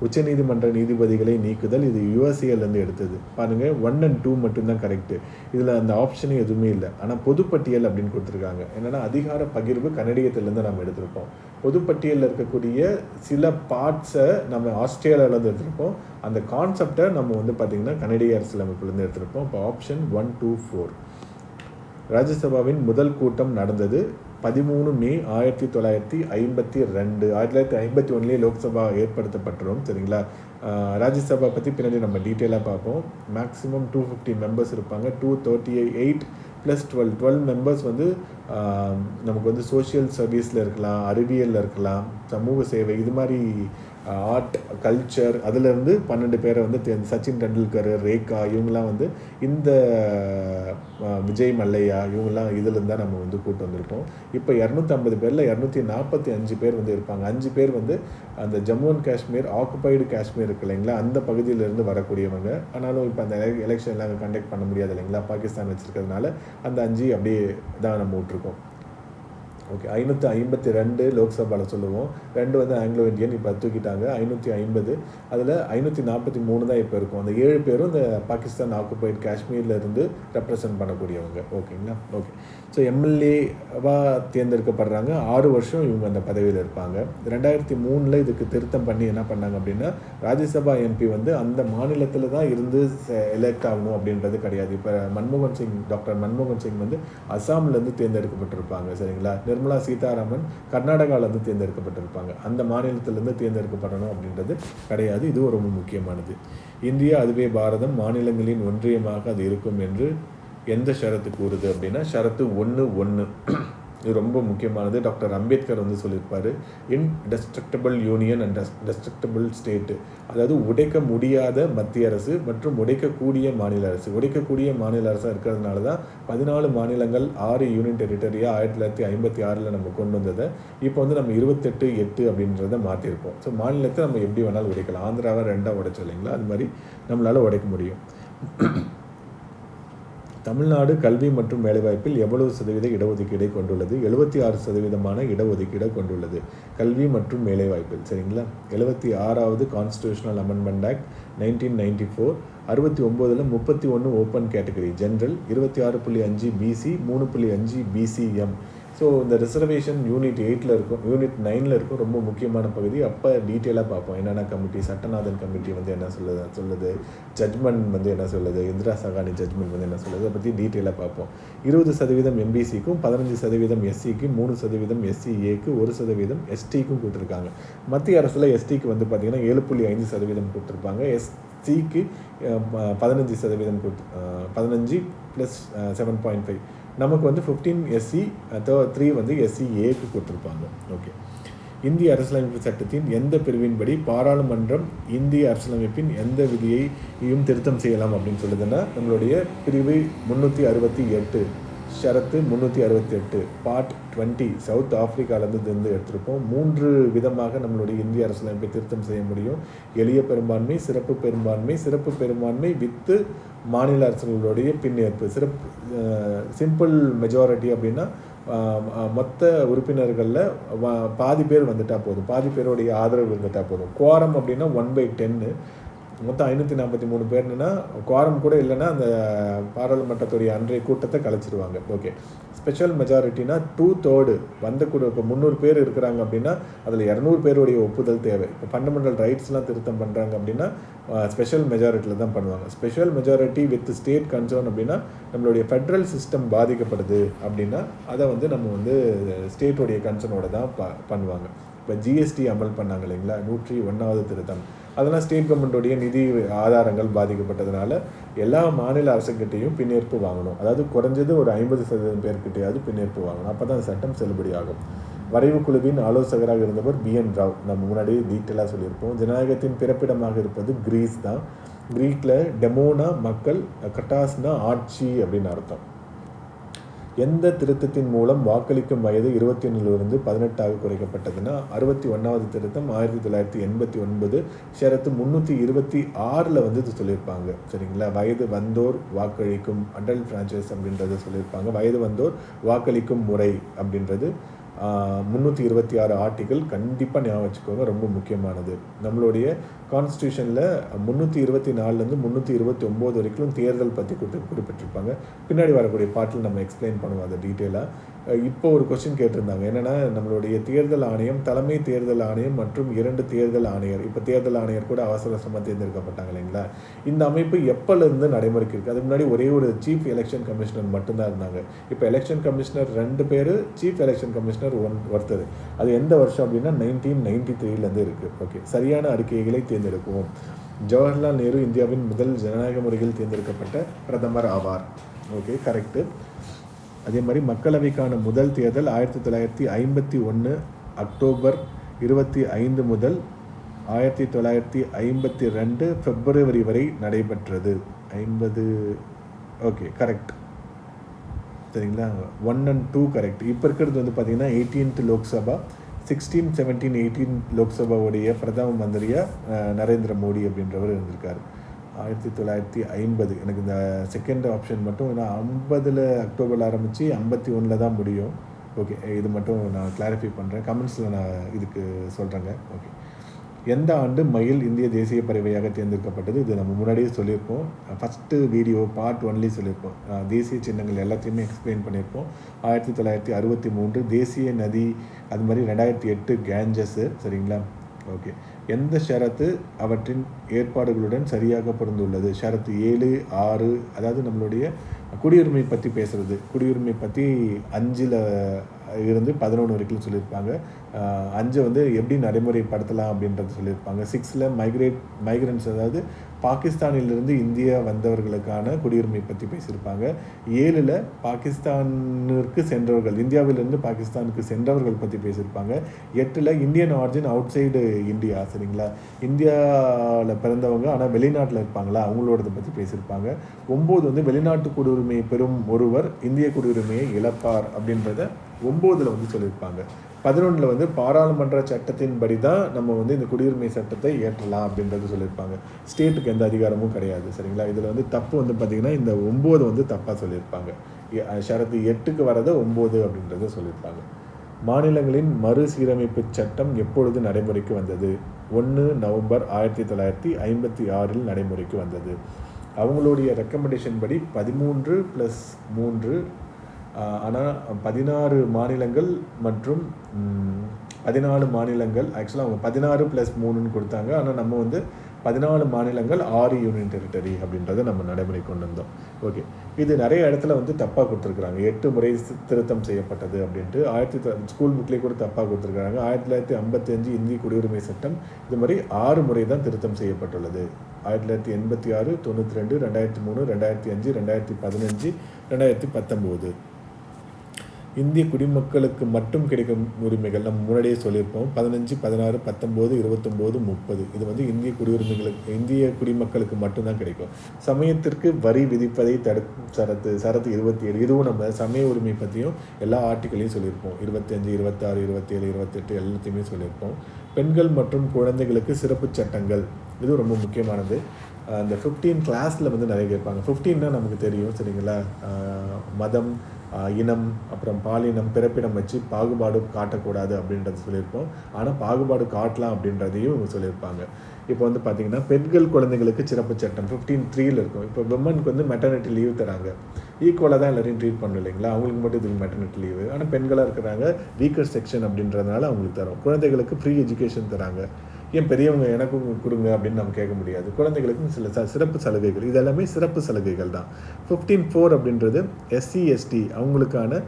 உச்சநீதிமன்ற நீதிபதிகளை நீக்குதல், இது யுஎஸ்ஏலேருந்து எடுத்தது. பாருங்கள், 1 and 2 மட்டும்தான் கரெக்டு. இதில் அந்த ஆப்ஷனே எதுவுமே இல்லை. ஆனால் பொதுப்பட்டியல் அப்படின்னு கொடுத்துருக்காங்க. என்னென்னா அதிகார பகிர்வு கனடியத்திலேருந்து நம்ம எடுத்திருக்கோம். பொதுப்பட்டியலில் இருக்கக்கூடிய சில பார்ட்ஸை நம்ம ஆஸ்திரேலியாவிலேருந்து எடுத்திருப்போம். அந்த கான்செப்டை நம்ம பார்த்திங்கன்னா கனடிய அரசியலமைப்புலேருந்து எடுத்திருப்போம். இப்போ ஆப்ஷன் 1, 2, 4. ராஜ்யசபாவின் முதல் கூட்டம் நடந்தது 13 மே 1952. 1951 லோக்சபா ஏற்படுத்தப்பட்டுரும். சரிங்களா? ராஜ்யசபா பற்றி பின்னாடி நம்ம டீட்டெயிலாக பார்ப்போம். மேக்ஸிமம் 250 மெம்பர்ஸ் இருப்பாங்க. 238 + 12 மெம்பர்ஸ் நமக்கு சோஷியல் சர்வீஸில் இருக்கலாம், அறிவியலில் இருக்கலாம், சமூக சேவை, இது மாதிரி ஆர்ட், கல்ச்சர், அதிலேருந்து 12 பேரை சச்சின் டெண்டுல்கர், ரேகா, இவங்கெல்லாம் இந்த விஜய் மல்லையா, இவங்கெல்லாம் இதிலேருந்து தான் நம்ம கூட்டு வந்திருக்கோம். இப்போ 250 பேரில் 245 பேர் இருப்பாங்க. 5 பேர் அந்த ஜம்மு அண்ட் காஷ்மீர், ஆக்குபைடு காஷ்மீர் இருக்கு இல்லைங்களா, அந்த பகுதியிலேருந்து வரக்கூடியவங்க. ஆனாலும் இப்போ அந்த எலெக்ஷன்லாம் கண்டக்ட் பண்ண முடியாது இல்லைங்களா, பாகிஸ்தான் வச்சுருக்கிறதுனால அந்த 5 அப்படியே தான் நம்ம விட்ருக்கோம். ஓகே. 552 லோக்சபாவில் சொல்லுவோம். 2 ஆங்கிலோ இந்தியன் இப்போ தூக்கிட்டாங்க. 550. அதில் 543 தான் இப்போ இருக்கும். அந்த 7 பேரும் இந்த பாகிஸ்தான் ஆக்குபைடு காஷ்மீரில் இருந்து ரெப்ரசன்ட் பண்ணக்கூடியவங்க. ஓகேங்களா? ஓகே. ஸோ எம்எல்ஏவாக தேர்ந்தெடுக்கப்படுறாங்க. 6 வருஷம் இவங்க அந்த பதவியில் இருப்பாங்க. 2003 இதுக்கு திருத்தம் பண்ணி என்ன பண்ணாங்க அப்படின்னா ராஜ்யசபா எம்பி அந்த மாநிலத்தில் தான் இருந்து எலெக்ட் ஆகணும் அப்படின்றது கிடையாது. இப்போ டாக்டர் மன்மோகன் சிங் அசாம்லேருந்து தேர்ந்தெடுக்கப்பட்டிருப்பாங்க. சரிங்களா? நிர்மலா சீதாராமன் கர்நாடகாவிலேருந்து தேர்ந்தெடுக்கப்பட்டிருப்பாங்க. அந்த மாநிலத்திலேருந்து தேர்ந்தெடுக்கப்படணும் அப்படின்றது கிடையாது. இதுவும் ரொம்ப முக்கியமானது. இந்தியா அதுவே பாரதம், மாநிலங்களின் ஒன்றியமாக அது இருக்கும் என்று எந்த ஷரத்து கூறுது அப்படின்னா ஷரத்து 1.1. இது ரொம்ப முக்கியமானது. டாக்டர் அம்பேத்கர் சொல்லியிருப்பார், indestructible union and destructible state. அதாவது உடைக்க முடியாத மத்திய அரசு மற்றும் உடைக்கக்கூடிய மாநில அரசு. உடைக்கக்கூடிய மாநில அரசாக இருக்கிறதுனால தான் 14 மாநிலங்கள் 6 யூனியன் டெரிட்டரியாக 1956 நம்ம கொண்டு வந்ததை இப்போ நம்ம 28(8) அப்படின்றத மாற்றிருப்போம். ஸோ மாநிலத்தை நம்ம எப்படி வேணாலும் உடைக்கலாம். ஆந்திராவை 2ஆக உடைச்சோம் இல்லைங்களா, அது மாதிரி நம்மளால் உடைக்க முடியும். தமிழ்நாடு கல்வி மற்றும் வேலைவாய்ப்பில் எவ்வளவு சதவீத இடஒதுக்கீடை கொண்டுள்ளது? 76% இடஒதுக்கீடை கொண்டுள்ளது கல்வி மற்றும் வேலைவாய்ப்பில். சரிங்களா? 76வது constitutional amendment act 1994. 69 31 open category general, 26.5 BC, 3.5 BCM. So இந்த ரிசர்வேஷன் யூனிட் 8ல் இருக்கும், யூனிட் 9ல் இருக்கும், ரொம்ப முக்கியமான பகுதி. அப்போ டீட்டெயிலாக பார்ப்போம் என்னென்ன கமிட்டி, சட்டநாதன் கமிட்டி வந்து என்ன சொல்லுது, ஜட்மெண்ட் வந்து என்ன சொல்லுது, இந்திரா சகானி ஜட்மெண்ட் வந்து என்ன சொல்லுது, அதை பற்றி டீட்டெயிலாக பார்ப்போம். 20% எம்பிசிக்கும் 15% எஸ்சிக்கு, 3% எஸ்சிஏக்கு, 1% எஸ்டிக்கும் கொடுத்துருக்காங்க. மத்திய அரசில் எஸ்டிக்கு வந்து பார்த்திங்கன்னா 7.5% கொடுத்துருப்பாங்க. எஸ்சிக்கு 15% 15 + 7.5. நமக்கு வந்து 15 எஸ்சி, 3 வந்து எஸ்சிஏக்கு கொடுத்துருப்பாங்க. ஓகே, இந்திய அரசியலமைப்பு சட்டத்தின் எந்த பிரிவின்படி பாராளுமன்றம் இந்திய அரசியலமைப்பின் எந்த விதியையும் திருத்தம் செய்யலாம் அப்படின்னு சொல்லுதுன்னா, நம்மளுடைய பிரிவு 368 ஷரத்து 368 பார்ட் 20 சவுத் ஆப்பிரிக்காவிலேருந்து எடுத்திருப்போம். 3 விதமாக நம்மளுடைய இந்திய அரசியலமைப்பை திருத்தம் செய்ய முடியும். எளிய பெரும்பான்மை, சிறப்பு பெரும்பான்மை, சிறப்பு பெரும்பான்மை வித்து மாநில அரசுகளுடைய பின்னேற்பு. சிம்பிள் மெஜாரிட்டி அப்படின்னா மொத்த உறுப்பினர்களில் பாதி பேர் வந்துட்டால் போதும், பாதி பேருடைய ஆதரவு வந்துட்டால் போதும். குவாரம் அப்படின்னா 1/10, மொத்தம் 543 பேர்னா குவாரம் கூட இல்லைன்னா அந்த பாராளுமன்றத்துடைய அன்றைய கூட்டத்தை கலைச்சிடுவாங்க. ஓகே, ஸ்பெஷல் மெஜாரிட்டினா 2/3 வந்து கூட. இப்போ 300 பேர் இருக்கிறாங்க அப்படின்னா அதில் 200 பேருடைய ஒப்புதல் தேவை. இப்போ ஃபண்டமெண்டல் ரைட்ஸ்லாம் திருத்தம் பண்ணுறாங்க அப்படின்னா ஸ்பெஷல் மெஜாரிட்டியில் தான் பண்ணுவாங்க. Special majority with state concern அப்படின்னா நம்மளுடைய ஃபெட்ரல் சிஸ்டம் பாதிக்கப்படுது அப்படின்னா அதை வந்து நம்ம வந்து ஸ்டேட்டோடைய கன்சர்னோட தான் பண்ணுவாங்க. இப்போ ஜிஎஸ்டி அமல் பண்ணாங்க இல்லைங்களா, 101வது திருத்தம், அதெல்லாம் ஸ்டேட் கவர்மெண்ட்டோடைய நிதி ஆதாரங்கள் பாதிக்கப்பட்டதுனால எல்லா மாநில அரசுக்கிட்டையும் பின்னேற்பு வாங்கணும். அதாவது குறைஞ்சது ஒரு 50% பேர்கிட்டையாவது பின்னேற்பு வாங்கணும். அப்போ தான் சட்டம் செல்லுபடி ஆகும். வரைவு குழுவின் ஆலோசகராக இருந்தவர் BN ராவ். நம்ம முன்னாடியே டீட்டெயிலாக சொல்லியிருப்போம். ஜனநாயகத்தின் பிறப்பிடமாக இருப்பது கிரீஸ் தான். கிரீக்கில் டெமோனா மக்கள், கட்டாஸ்னா ஆட்சி அப்படின்னு அர்த்தம். எந்த திருத்தத்தின் மூலம் வாக்களிக்கும் வயது 21லிருந்து 18ஆக குறைக்கப்பட்டதுன்னா 61வது திருத்தம் 1989 ஷரத்து 326 வந்து இது சொல்லியிருப்பாங்க. சரிங்களா, வயது வந்தோர் வாக்களிக்கும் அடல்ட் ஃப்ரான்ச்சைஸ் அப்படின்றத சொல்லியிருப்பாங்க. வயது வந்தோர் வாக்களிக்கும் முறை அப்படின்றது 326 ஆர்டிகிள் கண்டிப்பாக ஞாபகம் வச்சுக்கோங்க, ரொம்ப முக்கியமானது. நம்மளுடைய கான்ஸ்டியூஷனில் 324லேருந்து 329 வரைக்கும் தேர்தல் பற்றி குறிப்பிட்டிருப்பாங்க. பின்னாடி வரக்கூடிய பாட்டில் நம்ம எக்ஸ்பிளைன் பண்ணுவோம் அதை டீட்டெயிலாக. இப்போ ஒரு கொஸ்டின் கேட்டிருந்தாங்க, என்னென்னா நம்மளுடைய தேர்தல் ஆணையம், தலைமை தேர்தல் ஆணையம் மற்றும் 2 தேர்தல் ஆணையர். இப்போ தேர்தல் ஆணையர் கூட அவசரமாக தேர்ந்தெடுக்கப்பட்டாங்க இல்லைங்களா, இந்த அமைப்பு எப்போலேருந்து நடைமுறைக்கு இருக்குது? அதுக்கு முன்னாடி ஒரே ஒரு சீஃப் எலெக்ஷன் கமிஷனர் மட்டும்தான் இருந்தாங்க. இப்போ எலெக்ஷன் கமிஷனர் 2 பேர், சீஃப் எலெக்ஷன் கமிஷனர் ஒருத்தர். அது எந்த வருஷம் அப்படின்னா 1993லேருந்து இருக்குது. ஓகே, சரியான அறிக்கைகளை தேர்ந்தெடுக்குவோம். ஜவஹர்லால் நேரு இந்தியாவின் முதல் ஜனநாயக முறையில் தேர்ந்தெடுக்கப்பட்ட பிரதமர் ஆவார். Okay, correct. அதே மாதிரி மக்களவைக்கான முதல் தேர்தல் 1951 அக்டோபர் 25 முதல் 1952 பிப்ரவரி வரை நடைபெற்றது. 50. Okay, correct. சரிங்களா, 1 and 2 கரெக்ட். இப்போ இருக்கிறது வந்து பார்த்திங்கன்னா 18th லோக்சபா, 16, 17, 18 லோக்சபாவுடைய பிரதம மந்திரியாக நரேந்திர மோடி அப்படின்றவர் இருந்திருக்கார். 1950. எனக்கு இந்த செகண்ட் ஆப்ஷன் மட்டும், ஏன்னா 50 அக்டோபரில் ஆரம்பித்து 51 தான் முடியும். ஓகே, இது மட்டும் நான் கிளாரிஃபை பண்ணுறேன், கமெண்ட்ஸில் நான் இதுக்கு சொல்கிறேங்க. ஓகே, எந்த ஆண்டு மயில் இந்திய தேசிய பறவையாக தேர்ந்தெடுக்கப்பட்டது? இது நம்ம முன்னாடியே சொல்லியிருப்போம். ஃபஸ்ட்டு வீடியோ பார்ட் 1லேயே சொல்லியிருப்போம். தேசிய சின்னங்கள் எல்லாத்தையுமே எக்ஸ்பிளைன் பண்ணியிருப்போம். 1963 தேசிய நதி, அது மாதிரி 2008 கேஞ்சஸு. சரிங்களா, ஓகே. எந்த ஷரத்து அவற்றின் ஏற்பாடுகளுடன் சரியாக பொருந்துள்ளது? ஷரத்து 7, 6, அதாவது நம்மளுடைய குடியுரிமை பற்றி பேசுகிறது. குடியுரிமை பற்றி 5ல் இருந்து 11 வரைக்கும் சொல்லியிருப்பாங்க. 5 வந்து எப்படி நடைமுறைப்படுத்தலாம் அப்படின்றது சொல்லியிருப்பாங்க. 6ல் மைக்ரன்ஸ், அதாவது பாகிஸ்தானிலிருந்து இந்தியா வந்தவர்களுக்கான குடியுரிமை பற்றி பேசியிருப்பாங்க. 7ல் பாகிஸ்தானுக்கு சென்றவர்கள், இந்தியாவிலிருந்து பாகிஸ்தானுக்கு சென்றவர்கள் பற்றி பேசியிருப்பாங்க. 8ல் Indian origin outside India. சரிங்களா, இந்தியாவில் பிறந்தவங்க ஆனால் வெளிநாட்டில் இருப்பாங்களா, அவங்களோடதை பற்றி பேசியிருப்பாங்க. 9 வந்து வெளிநாட்டு குடியுரிமையை பெறும் ஒருவர் இந்திய குடியுரிமையை இழப்பார் அப்படின்றத 9ல் வந்து சொல்லியிருப்பாங்க. 11ல் வந்து பாராளுமன்ற சட்டத்தின்படி தான் நம்ம வந்து இந்த குடியுரிமை சட்டத்தை ஏற்றலாம் அப்படின்றது சொல்லியிருப்பாங்க. ஸ்டேட்டுக்கு எந்த அதிகாரமும் கிடையாது. சரிங்களா, இதில் வந்து தப்பு வந்து பார்த்திங்கன்னா இந்த 9 வந்து தப்பாக சொல்லியிருப்பாங்க. ஷரத்து 8க்கு வரதை 9 அப்படின்றத சொல்லியிருப்பாங்க. மாநிலங்களின் மறுசீரமைப்பு சட்டம் எப்பொழுது நடைமுறைக்கு வந்தது? 1 நவம்பர் 1956 நடைமுறைக்கு வந்தது. அவங்களுடைய ரெக்கமெண்டேஷன் படி 13+3 ஆனால் 16 மாநிலங்கள் மற்றும் 14 மாநிலங்கள், ஆக்சுவலாக அவங்க 16 + 3ன்னு கொடுத்தாங்க. ஆனால் நம்ம வந்து 14 மாநிலங்கள் 6 யூனியன் டெரிட்டரி அப்படின்றத நம்ம நடைமுறை கொண்டு வந்தோம். ஓகே, இது நிறைய இடத்துல வந்து தப்பாக கொடுத்துருக்குறாங்க. 8 முறை திருத்தம் செய்யப்பட்டது அப்படின்ட்டு ஸ்கூல் புக்லேயே கூட தப்பாக கொடுத்துருக்காங்க. 1955 இந்திய குடியுரிமை சட்டம் இது மாதிரி 6 முறை தான் திருத்தம் செய்யப்பட்டுள்ளது. 1986, 92, 2003, 2005, 2015, 2019. இந்திய குடிமக்களுக்கு மட்டும் கிடைக்கும் உரிமைகள் நம்ம முன்னாடியே சொல்லியிருப்போம். 15, 16, 19, 29, 30 இது வந்து இந்திய குடிமக்களுக்கு மட்டும்தான் கிடைக்கும். சமயத்திற்கு வரி விதிப்பதை தடுக்கும் சரத்து 27 இதுவும் நம்ம சமய உரிமை பற்றியும் எல்லா ஆர்டிக்கலையும் சொல்லியிருப்போம். 25, 26, 27, 28 எல்லாத்தையுமே சொல்லியிருப்போம். பெண்கள் மற்றும் குழந்தைகளுக்கு சிறப்பு சட்டங்கள் இது ரொம்ப முக்கியமானது. அந்த 15 கிளாஸில் வந்து நிறைய கேட்பாங்க. 15னா நமக்கு தெரியும் சரிங்களா, மதம், இனம், அப்புறம் பாலினம், பிறப்பிடம் வச்சு பாகுபாடு காட்டக்கூடாது அப்படின்றது சொல்லியிருப்போம். ஆனால் பாகுபாடு காட்டலாம் அப்படின்றதையும் இவங்க சொல்லியிருப்பாங்க. இப்போ வந்து பார்த்திங்கன்னா பெண்கள் குழந்தைங்களுக்கு சிறப்பு சட்டம் 15(3)ல் இருக்கும். இப்போ விமனுக்கு வந்து மெட்டர்னிட்டி லீவ் தராங்க. ஈக்குவலாக தான் எல்லோரையும் ட்ரீட் பண்ணணும் இல்லைங்களா, அவங்களுக்கு மட்டும் இதுக்கு மெட்டர்னிட்டி லீவு. ஆனால் பெண்களாக இருக்கிறாங்க வீக்கர் செக்ஷன் அப்படின்றதுனால அவங்களுக்கு தரோம். குழந்தைகளுக்கு ஃப்ரீ எஜுகேஷன் தராங்க. ஏன் பெரியவங்க எனக்கும் கொடுங்க அப்படின்னு நம்ம கேட்க முடியாது. குழந்தைகளுக்கும் சில சிறப்பு சலுகைகள், இதெல்லாமே சிறப்பு சலுகைகள் தான். 15(4) அப்படின்றது SC ST அவங்களுக்கான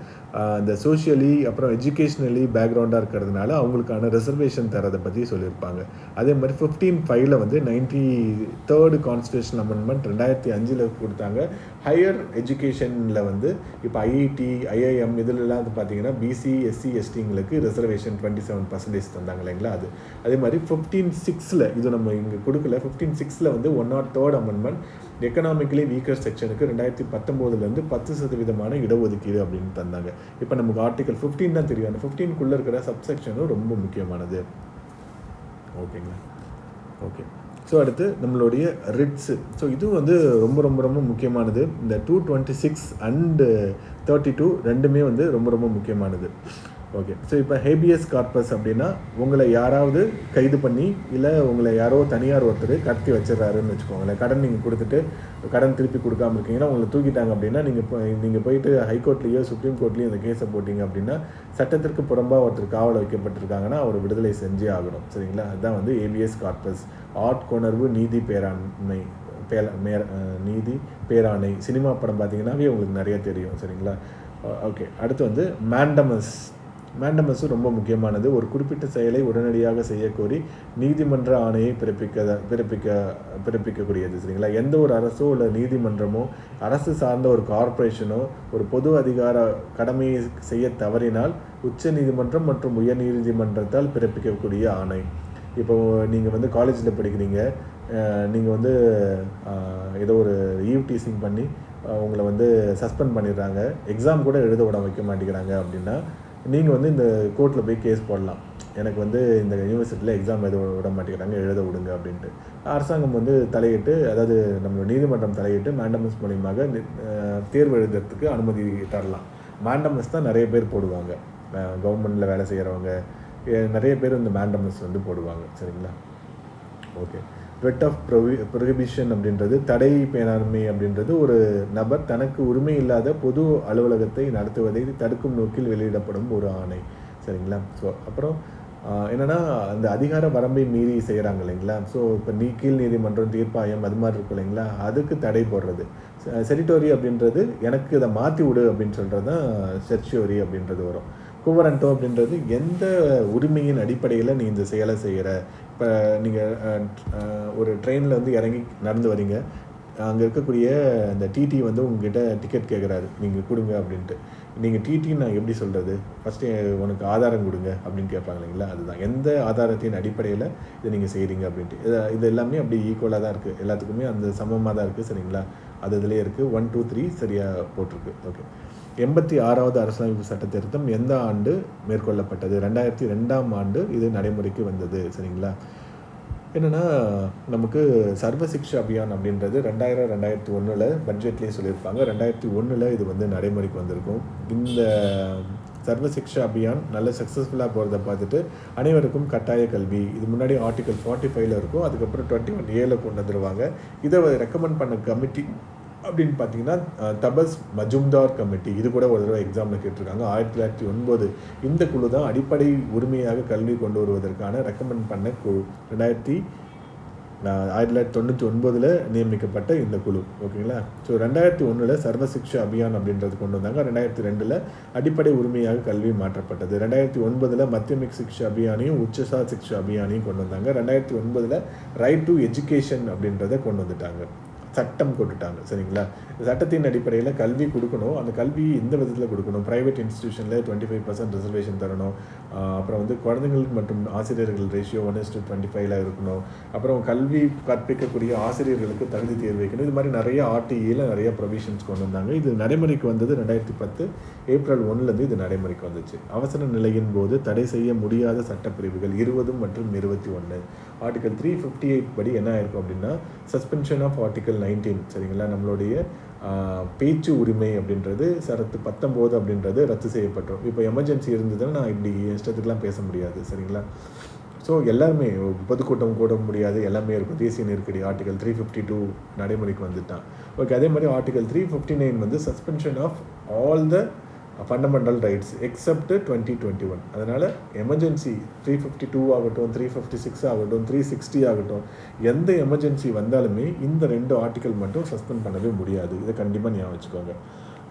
இந்த சோஷியலி அப்புறம் எஜுகேஷ்னலி பேக்ரவுண்டாக இருக்கிறதுனால அவங்களுக்கான ரிசர்வேஷன் தரதை பற்றி சொல்லியிருப்பாங்க. அதே மாதிரி 15(5)ல் வந்து 93rd கான்ஸ்டியூஷன் அமெண்ட்மெண்ட் 2005 கொடுத்தாங்க. ஹையர் எஜுகேஷனில் வந்து இப்போ IIT, IIM இதிலெல்லாம் வந்து பார்த்தீங்கன்னா BC, SC, STங்களுக்கு ரிசர்வேஷன் 27% தந்தாங்க இல்லைங்களா. அதே மாதிரி 15(6)ல் இது நம்ம இங்கே கொடுக்கல. 15(6)ல் வந்து 103rd அமெண்ட்மெண்ட் எக்கனாமிக்கலி வீக்கர் செக்ஷனுக்கு 2019 10% இடஒதுக்கீடு அப்படின்னு தந்தாங்க. இப்போ நமக்கு ஆர்டிகல் 15 தான் தெரியும். அந்த 15க்குள்ளே இருக்கிற சப்செக்ஷனும் ரொம்ப முக்கியமானது. ஓகேங்களா. ஓகே, ஸோ அடுத்து நம்மளுடைய ரிட்ஸு. ஸோ இதுவும் வந்து ரொம்ப ரொம்ப ரொம்ப முக்கியமானது. இந்த 226 and 32 ரெண்டுமே வந்து ரொம்ப ரொம்ப முக்கியமானது. ஓகே, ஸோ இப்போ ஹேபியஸ் கார்பஸ் அப்படின்னா உங்களை யாராவது கைது பண்ணி இல்லை உங்களை யாரோ தனியார் ஒருத்தர் கடத்தி வச்சிடறாருன்னு வச்சுக்கோங்களேன். கடன் நீங்கள் கொடுத்துட்டு கடன் திருப்பி கொடுக்காமல் இருக்கீங்கன்னா உங்களை தூக்கிட்டாங்க அப்படின்னா நீங்கள் போயிட்டு ஹைகோர்ட்லேயோ சுப்ரீம் கோர்ட்லேயோ இந்த கேஸை போட்டிங்க அப்படின்னா சட்டத்திற்கு புறம்பாக ஒருத்தர் காவல் வைக்கப்பட்டிருக்காங்கன்னா அவர் விடுதலை செஞ்சே ஆகணும் சரிங்களா. அதுதான் வந்து ஹேபியஸ் கார்பஸ். ஆட்கொணர்வு நீதி பேராணை சினிமா படம் பார்த்தீங்கன்னாவே உங்களுக்கு நிறைய தெரியும் சரிங்களா. ஓகே, அடுத்து வந்து மேண்டமஸும் ரொம்ப முக்கியமானது. ஒரு குறிப்பிட்ட செயலை உடனடியாக செய்யக்கோரி நீதிமன்ற ஆணையை பிறப்பிக்கக்கூடியது சரிங்களா. எந்த ஒரு அரசோ இல்லை நீதிமன்றமோ அரசு சார்ந்த ஒரு கார்ப்பரேஷனோ ஒரு பொது அதிகார கடமையை செய்ய தவறினால் உச்ச நீதிமன்றம் மற்றும் உயர் நீதிமன்றத்தால் பிறப்பிக்கக்கூடிய ஆணை. இப்போ நீங்கள் வந்து காலேஜில் படிக்கிறீங்க, நீங்கள் வந்து ஏதோ ஒரு ஈவ் டீசிங் பண்ணி உங்களை வந்து சஸ்பெண்ட் பண்ணிடுறாங்க, எக்ஸாம் கூட எழுத விட வைக்க மாட்டேங்கிறாங்க அப்படின்னா நீங்கள் வந்து இந்த கோர்ட்டில் போய் கேஸ் போடலாம். எனக்கு வந்து இந்த யூனிவர்சிட்டியில் எக்ஸாம் விட மாட்டேங்கிறாங்க, எழுத விடுங்க அப்படின்ட்டு. அரசாங்கம் வந்து தலையிட்டு, அதாவது நம்மளோட நீதிமன்றம் தலையிட்டு மேண்டமஸ் மூலியமாக தேர்வு எழுதுறதுக்கு அனுமதி தரலாம். மேண்டமஸ் தான் நிறைய பேர் போடுவாங்க. கவர்மெண்ட்டில் வேலை செய்கிறவங்க நிறைய பேர் இந்த மேண்டமஸ் வந்து போடுவாங்க சரிங்களா. ஓகே, ரெட் ஆஃப் ப்ரொஹிபிஷன் அப்படின்றது தடை பேராண்மை அப்படின்றது ஒரு நபர் தனக்கு உரிமை இல்லாத பொது அலுவலகத்தை நடத்துவதை தடுக்கும் நோக்கில் வெளியிடப்படும் ஒரு ஆணை சரிங்களா. ஸோ அப்புறம் என்னென்னா அந்த அதிகார வரம்பை மீறி செய்கிறாங்க இல்லைங்களா. ஸோ இப்போ கீழ் நீதிமன்றம், தீர்ப்பாயம் அது மாதிரி இருக்கும் இல்லைங்களா, அதுக்கு தடை போடுறது. செரிட்டோரி அப்படின்றது எனக்கு இதை மாற்றி விடு அப்படின்னு சொல்கிறது தான் செர்ச்சியோரி அப்படின்றது வரும். குவரண்டோ அப்படின்றது எந்த உரிமையின் அடிப்படையில் நீ இந்த செயலை செய்கிற. இப்போ நீங்கள் ஒரு ட்ரெயினில் வந்து இறங்கி நடந்து வரீங்க, அங்கே இருக்கக்கூடிய அந்த டிடி வந்து உங்ககிட்ட டிக்கெட் கேட்குறாரு, நீங்கள் கொடுங்க அப்படின்ட்டு. நீங்கள் டிடின்னு நான் எப்படி சொல்கிறது, ஃபஸ்ட்டு உனக்கு ஆதாரம் கொடுங்க அப்படின்னு கேட்பாங்க இல்லைங்களா. அதுதான் எந்த ஆதாரத்தின் அடிப்படையில் இதை நீங்கள் செய்கிறீங்க அப்படின்ட்டு. இது எல்லாமே அப்படி ஈக்குவலாக தான் இருக்குது, எல்லாத்துக்குமே அந்த சமமாக தான் இருக்குது சரிங்களா. அது இதுலேயே இருக்குது. 1, 2, 3 சரியாக போட்டிருக்கு. ஓகே, 86வது அரசியலமைப்பு சட்ட திருத்தம் எந்த ஆண்டு மேற்கொள்ளப்பட்டது? 2002ஆம் ஆண்டு இது நடைமுறைக்கு வந்தது சரிங்களா. என்னென்னா நமக்கு சர்வ சிக்ஷா அபியான் அப்படின்றது 2001 பட்ஜெட்லேயே சொல்லியிருப்பாங்க. 2001 இது வந்து நடைமுறைக்கு வந்திருக்கும். இந்த சர்வ சிக்ஷா அபியான் நல்ல சக்ஸஸ்ஃபுல்லாக போகிறத பார்த்துட்டு அனைவருக்கும் கட்டாய கல்வி, இது முன்னாடி ஆர்டிகல் 45 இருக்கும், அதுக்கப்புறம் 21A கொண்டு வந்துடுவாங்க. இதை ரெக்கமெண்ட் பண்ண கமிட்டி அப்படின்னு பார்த்தீங்கன்னா தபஸ் மஜும்தார் கமிட்டி, இது கூட ஒரு தடவை எக்ஸாமில் கேட்டிருக்காங்க. 1909 இந்த குழு தான் அடிப்படை உரிமையாக கல்வி கொண்டு வருவதற்கான ரெக்கமெண்ட் பண்ண குழு. 1999 நியமிக்கப்பட்ட இந்த குழு. ஓகேங்களா. ஸோ 2001 சர்வ சிக்ஷா அபியான் அப்படின்றது கொண்டு வந்தாங்க. 2002 அடிப்படை உரிமையாக கல்வி மாற்றப்பட்டது. 2009 மத்தியமிக் சிக்ஷா அபியானையும் உச்சசா சிக்ஷா அபியானையும் கொண்டு வந்தாங்க. 2009 ரைட் டு எஜுகேஷன் அப்படின்றத கொண்டு வந்துட்டாங்க. சட்டம் கொண்டுட்டாங்க. சரிங்களா. சட்டத்தின் அடிப்படையில் கல்வி கொடுக்கணும். அந்த கல்வி எந்த விதத்தில் கொடுக்கணும்? ப்ரைவேட் இன்ஸ்டியூஷனில் 25% ரிசர்வேஷன் தரணும். அப்புறம் வந்து குழந்தைங்களுக்கு மற்றும் ஆசிரியர்கள் ரேஷியோ 1:25 இருக்கணும். அப்புறம் கல்வி கற்பிக்கக்கூடிய ஆசிரியர்களுக்கு தகுதி தேர்வு வைக்கணும். இது மாதிரி நிறைய RTEல நிறைய ப்ரொவிஷன்ஸ் கொண்டு வந்தாங்க. இது நடைமுறைக்கு வந்தது 2010 ஏப்ரல் 1 இது நடைமுறைக்கு வந்துச்சு. அவசர நிலையின் போது தடை செய்ய முடியாத சட்டப்பிரிவுகள் 20 மற்றும் 21. ஆர்டிகல் 358 படி என்ன ஆயிருக்கும் அப்படின்னா, சஸ்பென்ஷன் ஆஃப் ஆர்டிகல் 19. சரிங்களா. நம்மளுடைய பேச்சு உரிமை அப்படின்றது சரத்து 19 அப்படின்றது ரத்து செய்யப்பட்டோம். இப்போ எமர்ஜென்சி இருந்ததுன்னா நான் இப்படி இஷ்டத்துக்குலாம் பேச முடியாது. சரிங்களா. ஸோ எல்லாருமே பொதுக்கூட்டம் கூட முடியாது, எல்லாமே இருக்கும். தேசிய நெருக்கடி ஆர்டிகல் 352 நடைமுறைக்கு வந்துட்டான். ஓகே. அதே மாதிரி ஆர்டிகல் 359 வந்து suspension of all the fundamental rights except 2021. அதனால் எமர்ஜென்சி 352 ஆகட்டும், 356 ஆகட்டும், 360 ஆகட்டும், எந்த எமர்ஜென்சி வந்தாலுமே இந்த 2 ஆர்டிக்கல் மட்டும் சஸ்பெண்ட் பண்ணவே முடியாது. இதை கண்டிப்பாக ஞாபகம் வச்சுக்கோங்க.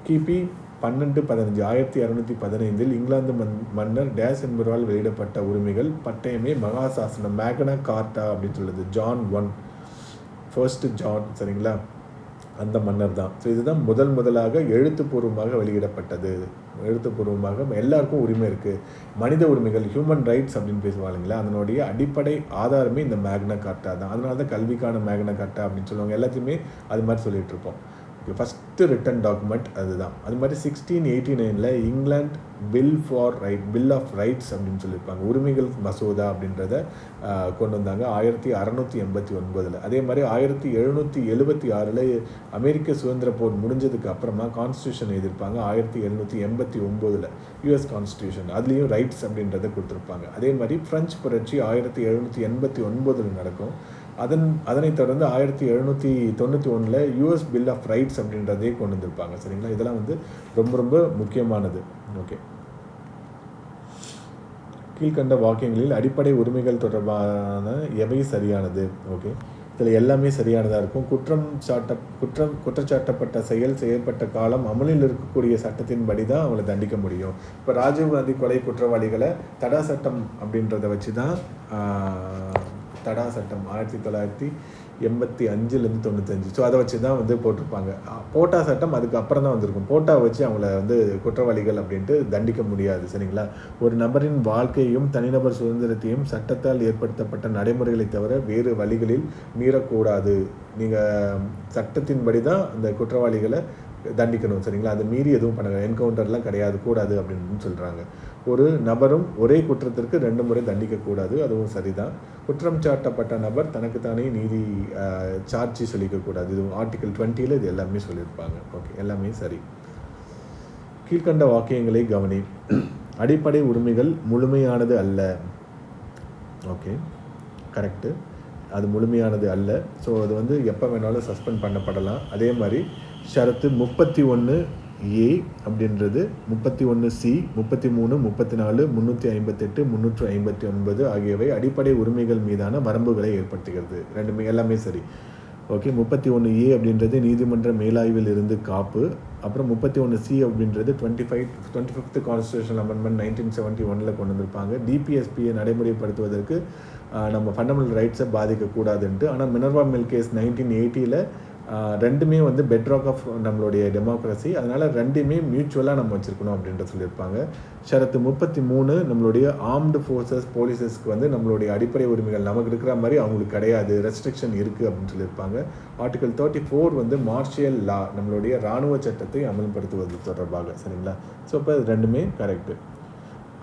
கிபி 1215 1215 இங்கிலாந்து மன்னர் டேஸ் என்பவரால் வெளியிடப்பட்ட உரிமைகள் பட்டயமே மகாசாசனம் மேக்னா கார்ட்டா அப்படின்னு சொல்லுது. John 1 first John. சரிங்களா. அந்த மன்னர் தான். ஸோ இதுதான் முதலாக எழுத்துப்பூர்வமாக வெளியிடப்பட்டது. எழுத்துப்பூர்வமாக எல்லாருக்கும் உரிமை இருக்குது. மனித உரிமைகள் ஹியூமன் ரைட்ஸ் அப்படின்னு பேசுவாங்களா, அதனுடைய அடிப்படை ஆதாரமே இந்த மேக்னா கார்ட்டா தான். அதனால தான் கல்விக்கான மேக்னா கார்ட்டா அப்படின்னு சொல்லுவாங்க. எல்லாத்தையுமே அது மாதிரி சொல்லிட்டு இருப்போம். ஃபஸ்ட்டு ரிட்டன் டாக்குமெண்ட் அதுதான். அது மாதிரி 1689 இங்கிலாந்து பில் ஆஃப் ரைட்ஸ் அப்படின்னு சொல்லியிருப்பாங்க. உரிமைகள் மசோதா அப்படின்றத கொண்டு வந்தாங்க 1689. அதே மாதிரி 1776 அமெரிக்க சுதந்திர போர் முடிஞ்சதுக்கு அப்புறமா கான்ஸ்டியூஷன் எழுதியிருப்பாங்க. 1789 யூஎஸ் கான்ஸ்டியூஷன், அதுலேயும் ரைட்ஸ் அப்படின்றத கொடுத்துருப்பாங்க. அதே மாதிரி ஃப்ரெஞ்சு புரட்சி 1789 நடக்கும். அதனைத் தொடர்ந்து 1791 யூஎஸ் பில் ஆஃப் ரைட்ஸ் அப்படின்றதே கொண்டு வந்திருப்பாங்க. சரிங்களா. இதெல்லாம் வந்து ரொம்ப ரொம்ப முக்கியமானது. ஓகே. கீழ்கண்ட வாக்கியங்களில் அடிப்படை உரிமைகள் தொடர்பான எவை சரியானது? ஓகே. இதில் எல்லாமே சரியானதாக இருக்கும். குற்றச்சாட்டப்பட்ட செயல் செய்யப்பட்ட காலம் அமலில் இருக்கக்கூடிய சட்டத்தின்படி தான் அவங்களை தண்டிக்க முடியும். இப்போ ராஜீவ்காந்தி கொலை குற்றவாளிகளை தடா சட்டம் அப்படின்றத வச்சு தான் தடா சட்டம் 1985 95. ஸோ அதை வச்சு தான் வந்து போட்டிருப்பாங்க. போட்டா சட்டம் அதுக்கப்புறம் தான் வந்திருக்கும். போட்டா வச்சு அவங்கள வந்து குற்றவாளிகள் அப்படின்ட்டு தண்டிக்க முடியாது. சரிங்களா. ஒரு நபரின் வாழ்க்கையையும் தனிநபர் சுதந்திரத்தையும் சட்டத்தால் ஏற்படுத்தப்பட்ட நடைமுறைகளை தவிர வேறு வழிகளில் மீறக்கூடாது. நீங்கள் சட்டத்தின்படி தான் அந்த குற்றவாளிகளை தண்டிக்கணும். சரிங்களா. அதை மீறி எதுவும் பண்ணுங்க, என்கவுண்டர்லாம் கிடையாது, கூடாது அப்படின்னு சொல்கிறாங்க. ஒரு நபரும் ஒரே குற்றத்திற்கு 2 முறை தண்டிக்கக்கூடாது, அதுவும் சரிதான். குற்றம் சாட்டப்பட்ட நபர் தனக்குத்தானே நீதி சாட்சி சொல்லிக்கக்கூடாது, இது ஆர்டிகல் 20 இது எல்லாமே சொல்லியிருப்பாங்க. ஓகே. எல்லாமே சரி. கீழ்கண்ட வாக்கியங்களை கவனி. அடிப்படை உரிமைகள் முழுமையானது அல்ல. Okay, correct. அது முழுமையானது அல்ல. ஸோ அது வந்து எப்போ வேணாலும் சஸ்பெண்ட் பண்ணப்படலாம். அதே மாதிரி ஷரத்து 31A அப்படின்றது 31C 33 34 358 359 ஆகியவை அடிப்படை உரிமைகள் மீதான வரம்புகளை ஏற்படுத்துகிறது. எல்லாமே சரி. ஓகே. 31A அப்படின்றது நீதிமன்ற மேலாய்வில் இருந்து காப்பு. அப்புறம் 31C அப்படின்றது 25th கான்ஸ்டியூஷன் அமெண்ட்மெண்ட் 1971 கொண்டு வந்திருப்பாங்க. DPSPயை நடைமுறைப்படுத்துவதற்கு நம்ம ஃபண்டமெண்டல் ரைட்ஸை பாதிக்கக்கூடாதுன்ட்டு. ஆனால் மினர்வா மில் கேஸ் 1980 ரெண்டுமே வந்து பெட்ராக் ஆஃப் நம்மளுடைய டெமோக்ரஸி. அதனால் ரெண்டுமே மியூச்சுவலாக நம்ம வச்சுருக்கணும் அப்படின்ற சொல்லியிருப்பாங்க. ஷரத்து 33 நம்மளுடைய ஆர்ம்டு ஃபோர்ஸஸ் போலீஸஸ்க்கு வந்து நம்மளுடைய அடிப்படை உரிமைகள் நமக்கு இருக்கிற மாதிரி அவங்களுக்கு கிடையாது, ரெஸ்ட்ரிக்ஷன் இருக்குது அப்படின்னு சொல்லியிருப்பாங்க. ஆர்டிகல் 34 வந்து மார்ஷியல் லா, நம்மளுடைய இராணுவ சட்டத்தை அமல்படுத்துவது தொடர்பாக. சரிங்களா. ஸோ இப்போ ரெண்டுமே கரெக்டு.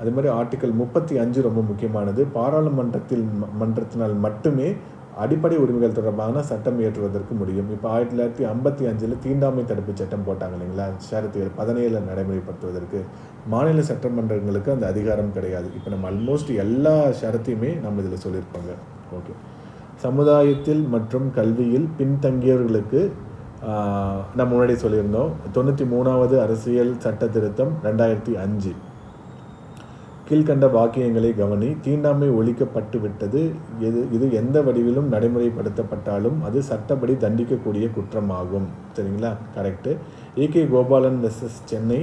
அதே மாதிரி ஆர்டிகல் 35 ரொம்ப முக்கியமானது. பாராளுமன்றத்தினால் மட்டுமே அடிப்படை உரிமைகள் தொடர்பான சட்டம் இயற்றுவதற்கு முடியும். இப்போ 1955 தீண்டாமை தடுப்பு சட்டம் போட்டாங்க இல்லைங்களா, ஷரத்து 17 நடைமுறைப்படுத்துவதற்கு. மாநில சட்டமன்றங்களுக்கு அந்த அதிகாரம் கிடையாது. இப்போ நம்ம ஆல்மோஸ்ட் எல்லா ஷரத்தையுமே நம்ம இதில் சொல்லியிருப்பாங்க. ஓகே. சமுதாயத்தில் மற்றும் கல்வியில் பின்தங்கியவர்களுக்கு நம்ம முன்னாடி சொல்லியிருந்தோம் 93வது அரசியல் சட்ட திருத்தம் 2005. கீழ்கண்ட வாக்கியங்களை கவனி. தீண்டாமை ஒழிக்கப்பட்டு விட்டது. இது எந்த வடிவிலும் நடைமுறைப்படுத்தப்பட்டாலும் அது சட்டப்படி தண்டிக்கக்கூடிய குற்றமாகும். சரிங்களா? Correct. AK Gopalan versus Chennai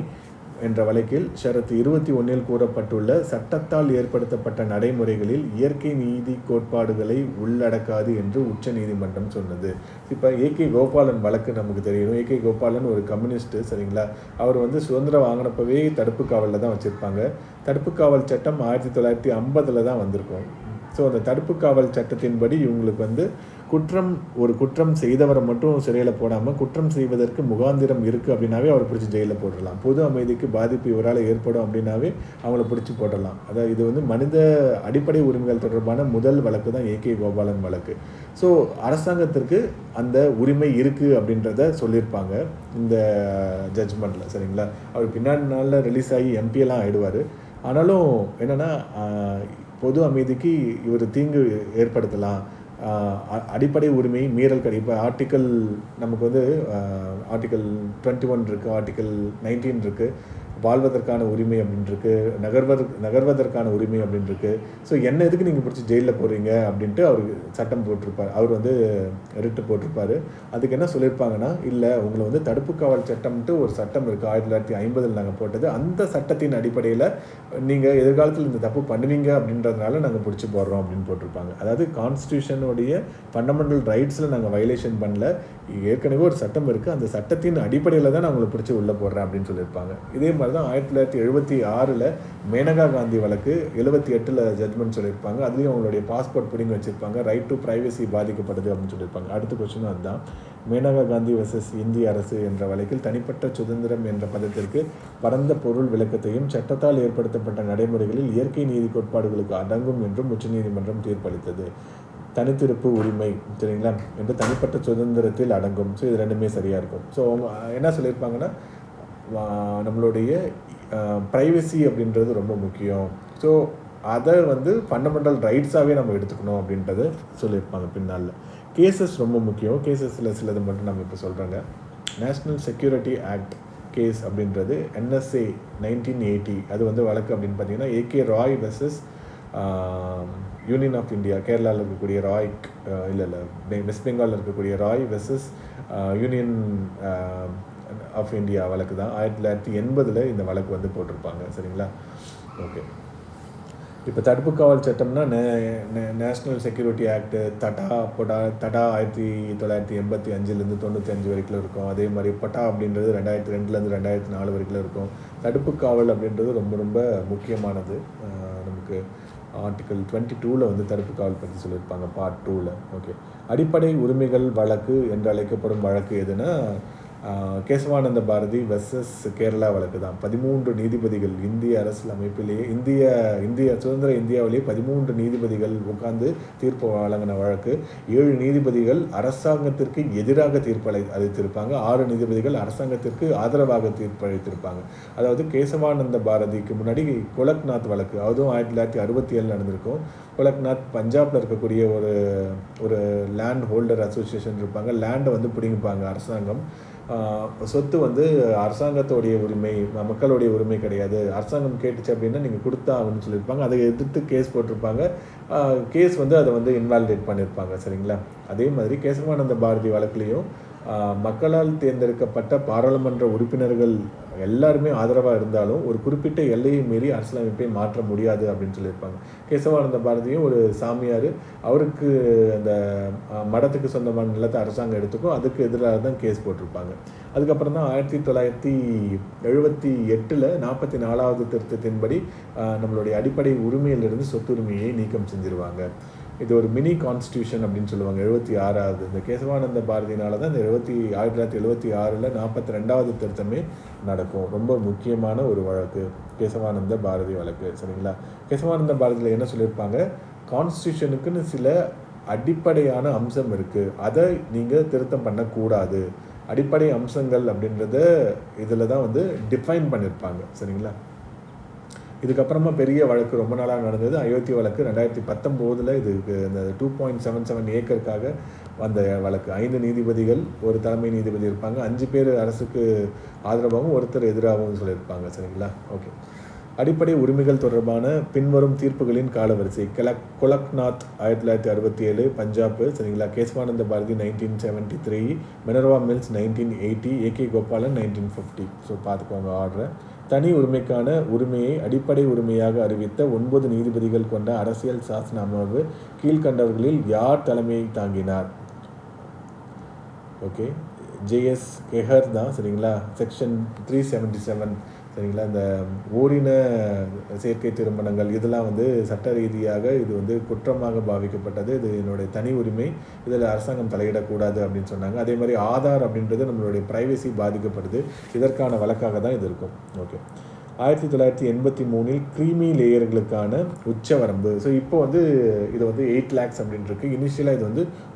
என்ற வழக்கில் ஷரத் 21 கூறப்பட்டுள்ள சட்டத்தால் ஏற்படுத்தப்பட்ட நடைமுறைகளில் இயற்கை நீதி கோட்பாடுகளை உள்ளடக்காது என்று உச்ச நீதிமன்றம் சொன்னது. இப்போ ஏகே கோபாலன் வழக்கு நமக்கு தெரியணும். ஏகே கோபாலன் ஒரு கம்யூனிஸ்ட்டு. சரிங்களா? அவர் சுதந்திரம் வாங்கினப்பவே தடுப்பு காவலில் தான் வச்சுருப்பாங்க. தடுப்பு காவல் சட்டம் 1950 தான் வந்திருக்கும். ஸோ அந்த தடுப்பு காவல் சட்டத்தின்படி இவங்களுக்கு ஒரு குற்றம் செய்தவரை மட்டும் சிறையில் போடாமல் குற்றம் செய்வதற்கு முகாந்திரம் இருக்குது அப்படின்னாவே அவரை பிடிச்சி ஜெயிலில் போட்டுடலாம். பொது அமைதிக்கு பாதிப்பு இவரால் ஏற்படும் அப்படின்னாவே அவங்கள பிடிச்சி போட்டுடலாம். அதாவது இது மனித அடிப்படை உரிமைகள் தொடர்பான முதல் வழக்கு தான் ஏகே கோபாலன் வழக்கு. ஸோ அரசாங்கத்திற்கு அந்த உரிமை இருக்குது அப்படின்றத சொல்லியிருப்பாங்க இந்த ஜட்ஜ்மெண்ட்டில். சரிங்களா? அவர் பின்னாடி நாளில் ரிலீஸ் ஆகி எம்பியெல்லாம் ஆகிடுவார். ஆனாலும் என்னென்னா பொது அமைதிக்கு இவர் தீங்கு ஏற்படுத்தலாம், அடிப்படை உரிமை மீறல் இப்போ ஆர்டிக்கல் நமக்கு ஆர்டிக்கல் 21 இருக்குது, ஆர்டிக்கல் 19 இருக்குது, வாழ்வதற்கான உரிமை அப்படின்னு இருக்குது, நகர்வதற்கான உரிமை அப்படின்னு இருக்குது. ஸோ என்ன எதுக்கு நீங்கள் பிடிச்சி ஜெயிலில் போடுறீங்க அப்படின்ட்டு அவருக்கு சட்டம் போட்டிருப்பார். அவர் ரிட்டு போட்டிருப்பார். அதுக்கு என்ன சொல்லியிருப்பாங்கன்னா, இல்லை உங்களை தடுப்பு காவல் சட்டம்ட்டு ஒரு சட்டம் இருக்குது, 1950 நாங்கள் போட்டது. அந்த சட்டத்தின் அடிப்படையில் நீங்கள் எதிர்காலத்தில் இந்த தப்பு பண்ணுவீங்க அப்படின்றதுனால நாங்கள் பிடிச்சி போடுறோம் அப்படின்னு போட்டிருப்பாங்க. அதாவது கான்ஸ்டியூஷனுடைய ஃபண்டமெண்டல் ரைட்ஸில் நாங்கள் வயலேஷன் பண்ணல, ஏற்கனவே ஒரு சட்டம் இருக்குது, அந்த சட்டத்தின் அடிப்படையில் தான் நான் உங்களை பிடிச்சி உள்ளே போடுறேன் அப்படின்னு சொல்லியிருப்பாங்க. இதே மாதிரி தான் 1976 மேனகா காந்தி வழக்கு 78 ஜட்மெண்ட் சொல்லியிருப்பாங்க. அதுலேயும் அவங்களுடைய பாஸ்போர்ட் பிடிங்க வச்சுருப்பாங்க. ரைட் டு ப்ரைவசி பாதிக்கப்படுது அப்படின்னு சொல்லியிருப்பாங்க. அடுத்த கொஸ்டினும் அதுதான். மேனகா காந்தி வெர்சஸ் இந்திய அரசு என்ற வழக்கில் தனிப்பட்ட சுதந்திரம் என்ற பதத்திற்கு பரந்த பொருள் விளக்கத்தையும் சட்டத்தால் ஏற்படுத்தப்பட்ட நடைமுறைகளில் இயற்கை நீதி கோட்பாடுகளுக்கு அடங்கும் என்றும் உச்சநீதிமன்றம் தீர்ப்பளித்தது. தனித்திருப்பு உரிமை, சரிங்களா, என்று தனிப்பட்ட சுதந்திரத்தில் அடங்கும். ஸோ இது ரெண்டுமே சரியாக இருக்கும். ஸோ அவங்க என்ன சொல்லியிருப்பாங்கன்னா, நம்மளுடைய ப்ரைவசி அப்படின்றது ரொம்ப முக்கியம். ஸோ அதை ஃபண்டமெண்டல் ரைட்ஸாகவே நம்ம எடுத்துக்கணும் அப்படின்றத சொல்லியிருப்பாங்க பின்னால். கேசஸ் ரொம்ப முக்கியம். கேசஸில் சிலது மட்டும் நம்ம இப்போ சொல்கிறாங்க. நேஷ்னல் செக்யூரிட்டி ஆக்ட் கேஸ் அப்படின்றது NSA 1980 அது வழக்கு அப்படின்னு பார்த்தீங்கன்னா AK Roy versus union of India. கேரளாவில் இருக்கக்கூடிய ராய் வெஸ்ட் பெங்காலில் இருக்கக்கூடிய Roy versus union of India வழக்கு தான். 1980 இந்த வழக்கு போட்டிருப்பாங்க. சரிங்களா? ஓகே. இப்போ தடுப்பு காவல் சட்டம்னா நேஷ்னல் செக்யூரிட்டி ஆக்ட் தடா 1985 95 வரைக்கும் இருக்கும். அதே மாதிரி பட்டா அப்படின்றது 2002 2004 வரைக்கும் இருக்கும். தடுப்பு காவல் அப்படின்றது ரொம்ப ரொம்ப முக்கியமானது. நமக்கு ஆர்டிக்கல் 22 தடுப்பு காவல் பற்றி சொல்லியிருப்பாங்க, பார்ட் 2. ஓகே. அடிப்படை உரிமைகள் வழக்கு என்று அழைக்கப்படும் வழக்கு எதுனா கேசவானந்த பாரதி வெர்சஸ் கேரளா வழக்கு தான். 13 நீதிபதிகள் இந்திய அரசியல் அமைப்பிலேயே இந்திய சுதந்திர இந்தியாவிலேயே 13 நீதிபதிகள் உட்கார்ந்து தீர்ப்பு வழங்கின வழக்கு. 7 நீதிபதிகள் அரசாங்கத்திற்கு எதிராக தீர்ப்பு அளித்திருப்பாங்க. 6 நீதிபதிகள் அரசாங்கத்திற்கு ஆதரவாக தீர்ப்பு அளித்திருப்பாங்க. அதாவது கேசவானந்த பாரதிக்கு முன்னாடி கோலக்நாத் வழக்கு, அதுவும் 1967 நடந்திருக்கும். கோலக்நாத் பஞ்சாபில் இருக்கக்கூடிய ஒரு லேண்ட் ஹோல்டர் அசோசியேஷன் இருப்பாங்க. லேண்டை பிடிங்கிப்பாங்க அரசாங்கம். சொத்து அரசாங்கத்தோடைய உரிமை, மக்களுடைய உரிமை கிடையாது. அரசாங்கம் கேட்டுச்சு அப்படின்னா நீங்கள் கொடுத்தா அப்படின்னு சொல்லியிருப்பாங்க. அதை எதிர்த்து கேஸ் போட்டிருப்பாங்க. கேஸ் அதை இன்வாலிடேட் பண்ணியிருப்பாங்க. சரிங்களா? அதே மாதிரி கேசவானந்த பாரதி வழக்குலேயும் மக்களால் தேர்ந்தெடுக்கப்பட்ட பாராளுமன்ற உறுப்பினர்கள் எல்லாருமே ஆதரவாக இருந்தாலும் ஒரு குறிப்பிட்ட எல்லையை மீறி அரசியலமைப்பை மாற்ற முடியாது அப்படின்னு சொல்லியிருப்பாங்க. கேசவானந்த பாரதியும் ஒரு சாமியார், அவருக்கு அந்த மடத்துக்கு சொந்தமான நிலத்தை அரசாங்கம் எடுத்துக்கும், அதுக்கு எதிராக தான் கேஸ் போட்டிருப்பாங்க. அதுக்கப்புறம் தான் 1978 44வது திருத்தத்தின்படி நம்மளுடைய அடிப்படை உரிமையிலிருந்து சொத்துரிமையை நீக்கம் செஞ்சிருவாங்க. இது ஒரு மினி கான்ஸ்டியூஷன் அப்படின்னு சொல்லுவாங்க. 76வது இந்த கேசவானந்த பாரதினால தான் இந்த 1976 42வது திருத்தமே நடக்கும். ரொம்ப முக்கியமான ஒரு வழக்கு கேசவானந்த பாரதி வழக்கு. சரிங்களா? கேசவானந்த பாரதியில் என்ன சொல்லியிருப்பாங்க, கான்ஸ்டியூஷனுக்குன்னு சில அடிப்படையான அம்சம் இருக்குது, அதை நீங்கள் திருத்தம் பண்ணக்கூடாது. அடிப்படை அம்சங்கள் அப்படின்றத இதில் தான் டிஃபைன் பண்ணியிருப்பாங்க. சரிங்களா? இதுக்கப்புறமா பெரிய வழக்கு ரொம்ப நாளாக நடந்தது, அயோத்தி வழக்கு. 2019 இதுக்கு இந்த 2.77 ஏக்கருக்காக அந்த வழக்கு 5 நீதிபதிகள் ஒரு தலைமை நீதிபதி இருப்பாங்க, 5 பேர் அரசுக்கு ஆதரவாகவும் ஒருத்தர் எதிராகவும் சொல்லியிருப்பாங்க. சரிங்களா? ஓகே. அடிப்படை உரிமைகள் தொடர்பான பின்வரும் தீர்ப்புகளின் காலவரிசை. கொலக்நாத் 1967 பஞ்சாப். சரிங்களா? Kesavananda Bharati 1973, Minerva mills 1980, AK Gopalan 1950. So பார்த்துக்கோங்க ஆர்டரை. தனி உரிமைக்கான உரிமையை அடிப்படை உரிமையாக அறிவித்த 9 நீதிபதிகள் கொண்ட அரசியல் சாசன அமர்வு கீழ்கண்டவர்களில் யார் தலைமையை தாங்கினார்? ஓகே, ஜேஎஸ் கெஹர் தான். சரிங்களா? செக்ஷன் 377. சரிங்களா? இந்த ஓரின சேர்க்கை திருமணங்கள் இதெல்லாம் சட்ட ரீதியாக இது குற்றமாக பாவிக்கப்பட்டது. இது என்னுடைய தனி உரிமை, இதில் அரசாங்கம் தலையிடக்கூடாது அப்படின்னு சொன்னாங்க. அதே மாதிரி ஆதார் அப்படின்றது நம்மளுடைய ப்ரைவசி பாதிக்கப்படுது, இதற்கான வழக்காக தான் இது இருக்கும். ஓகே. 1983 க்ரீமி லேயர்களுக்கான உச்சவரம்பு. ஸோ இப்போ இது 8 lakhs அப்படின்னு இருக்கு. இனிஷியலாக இது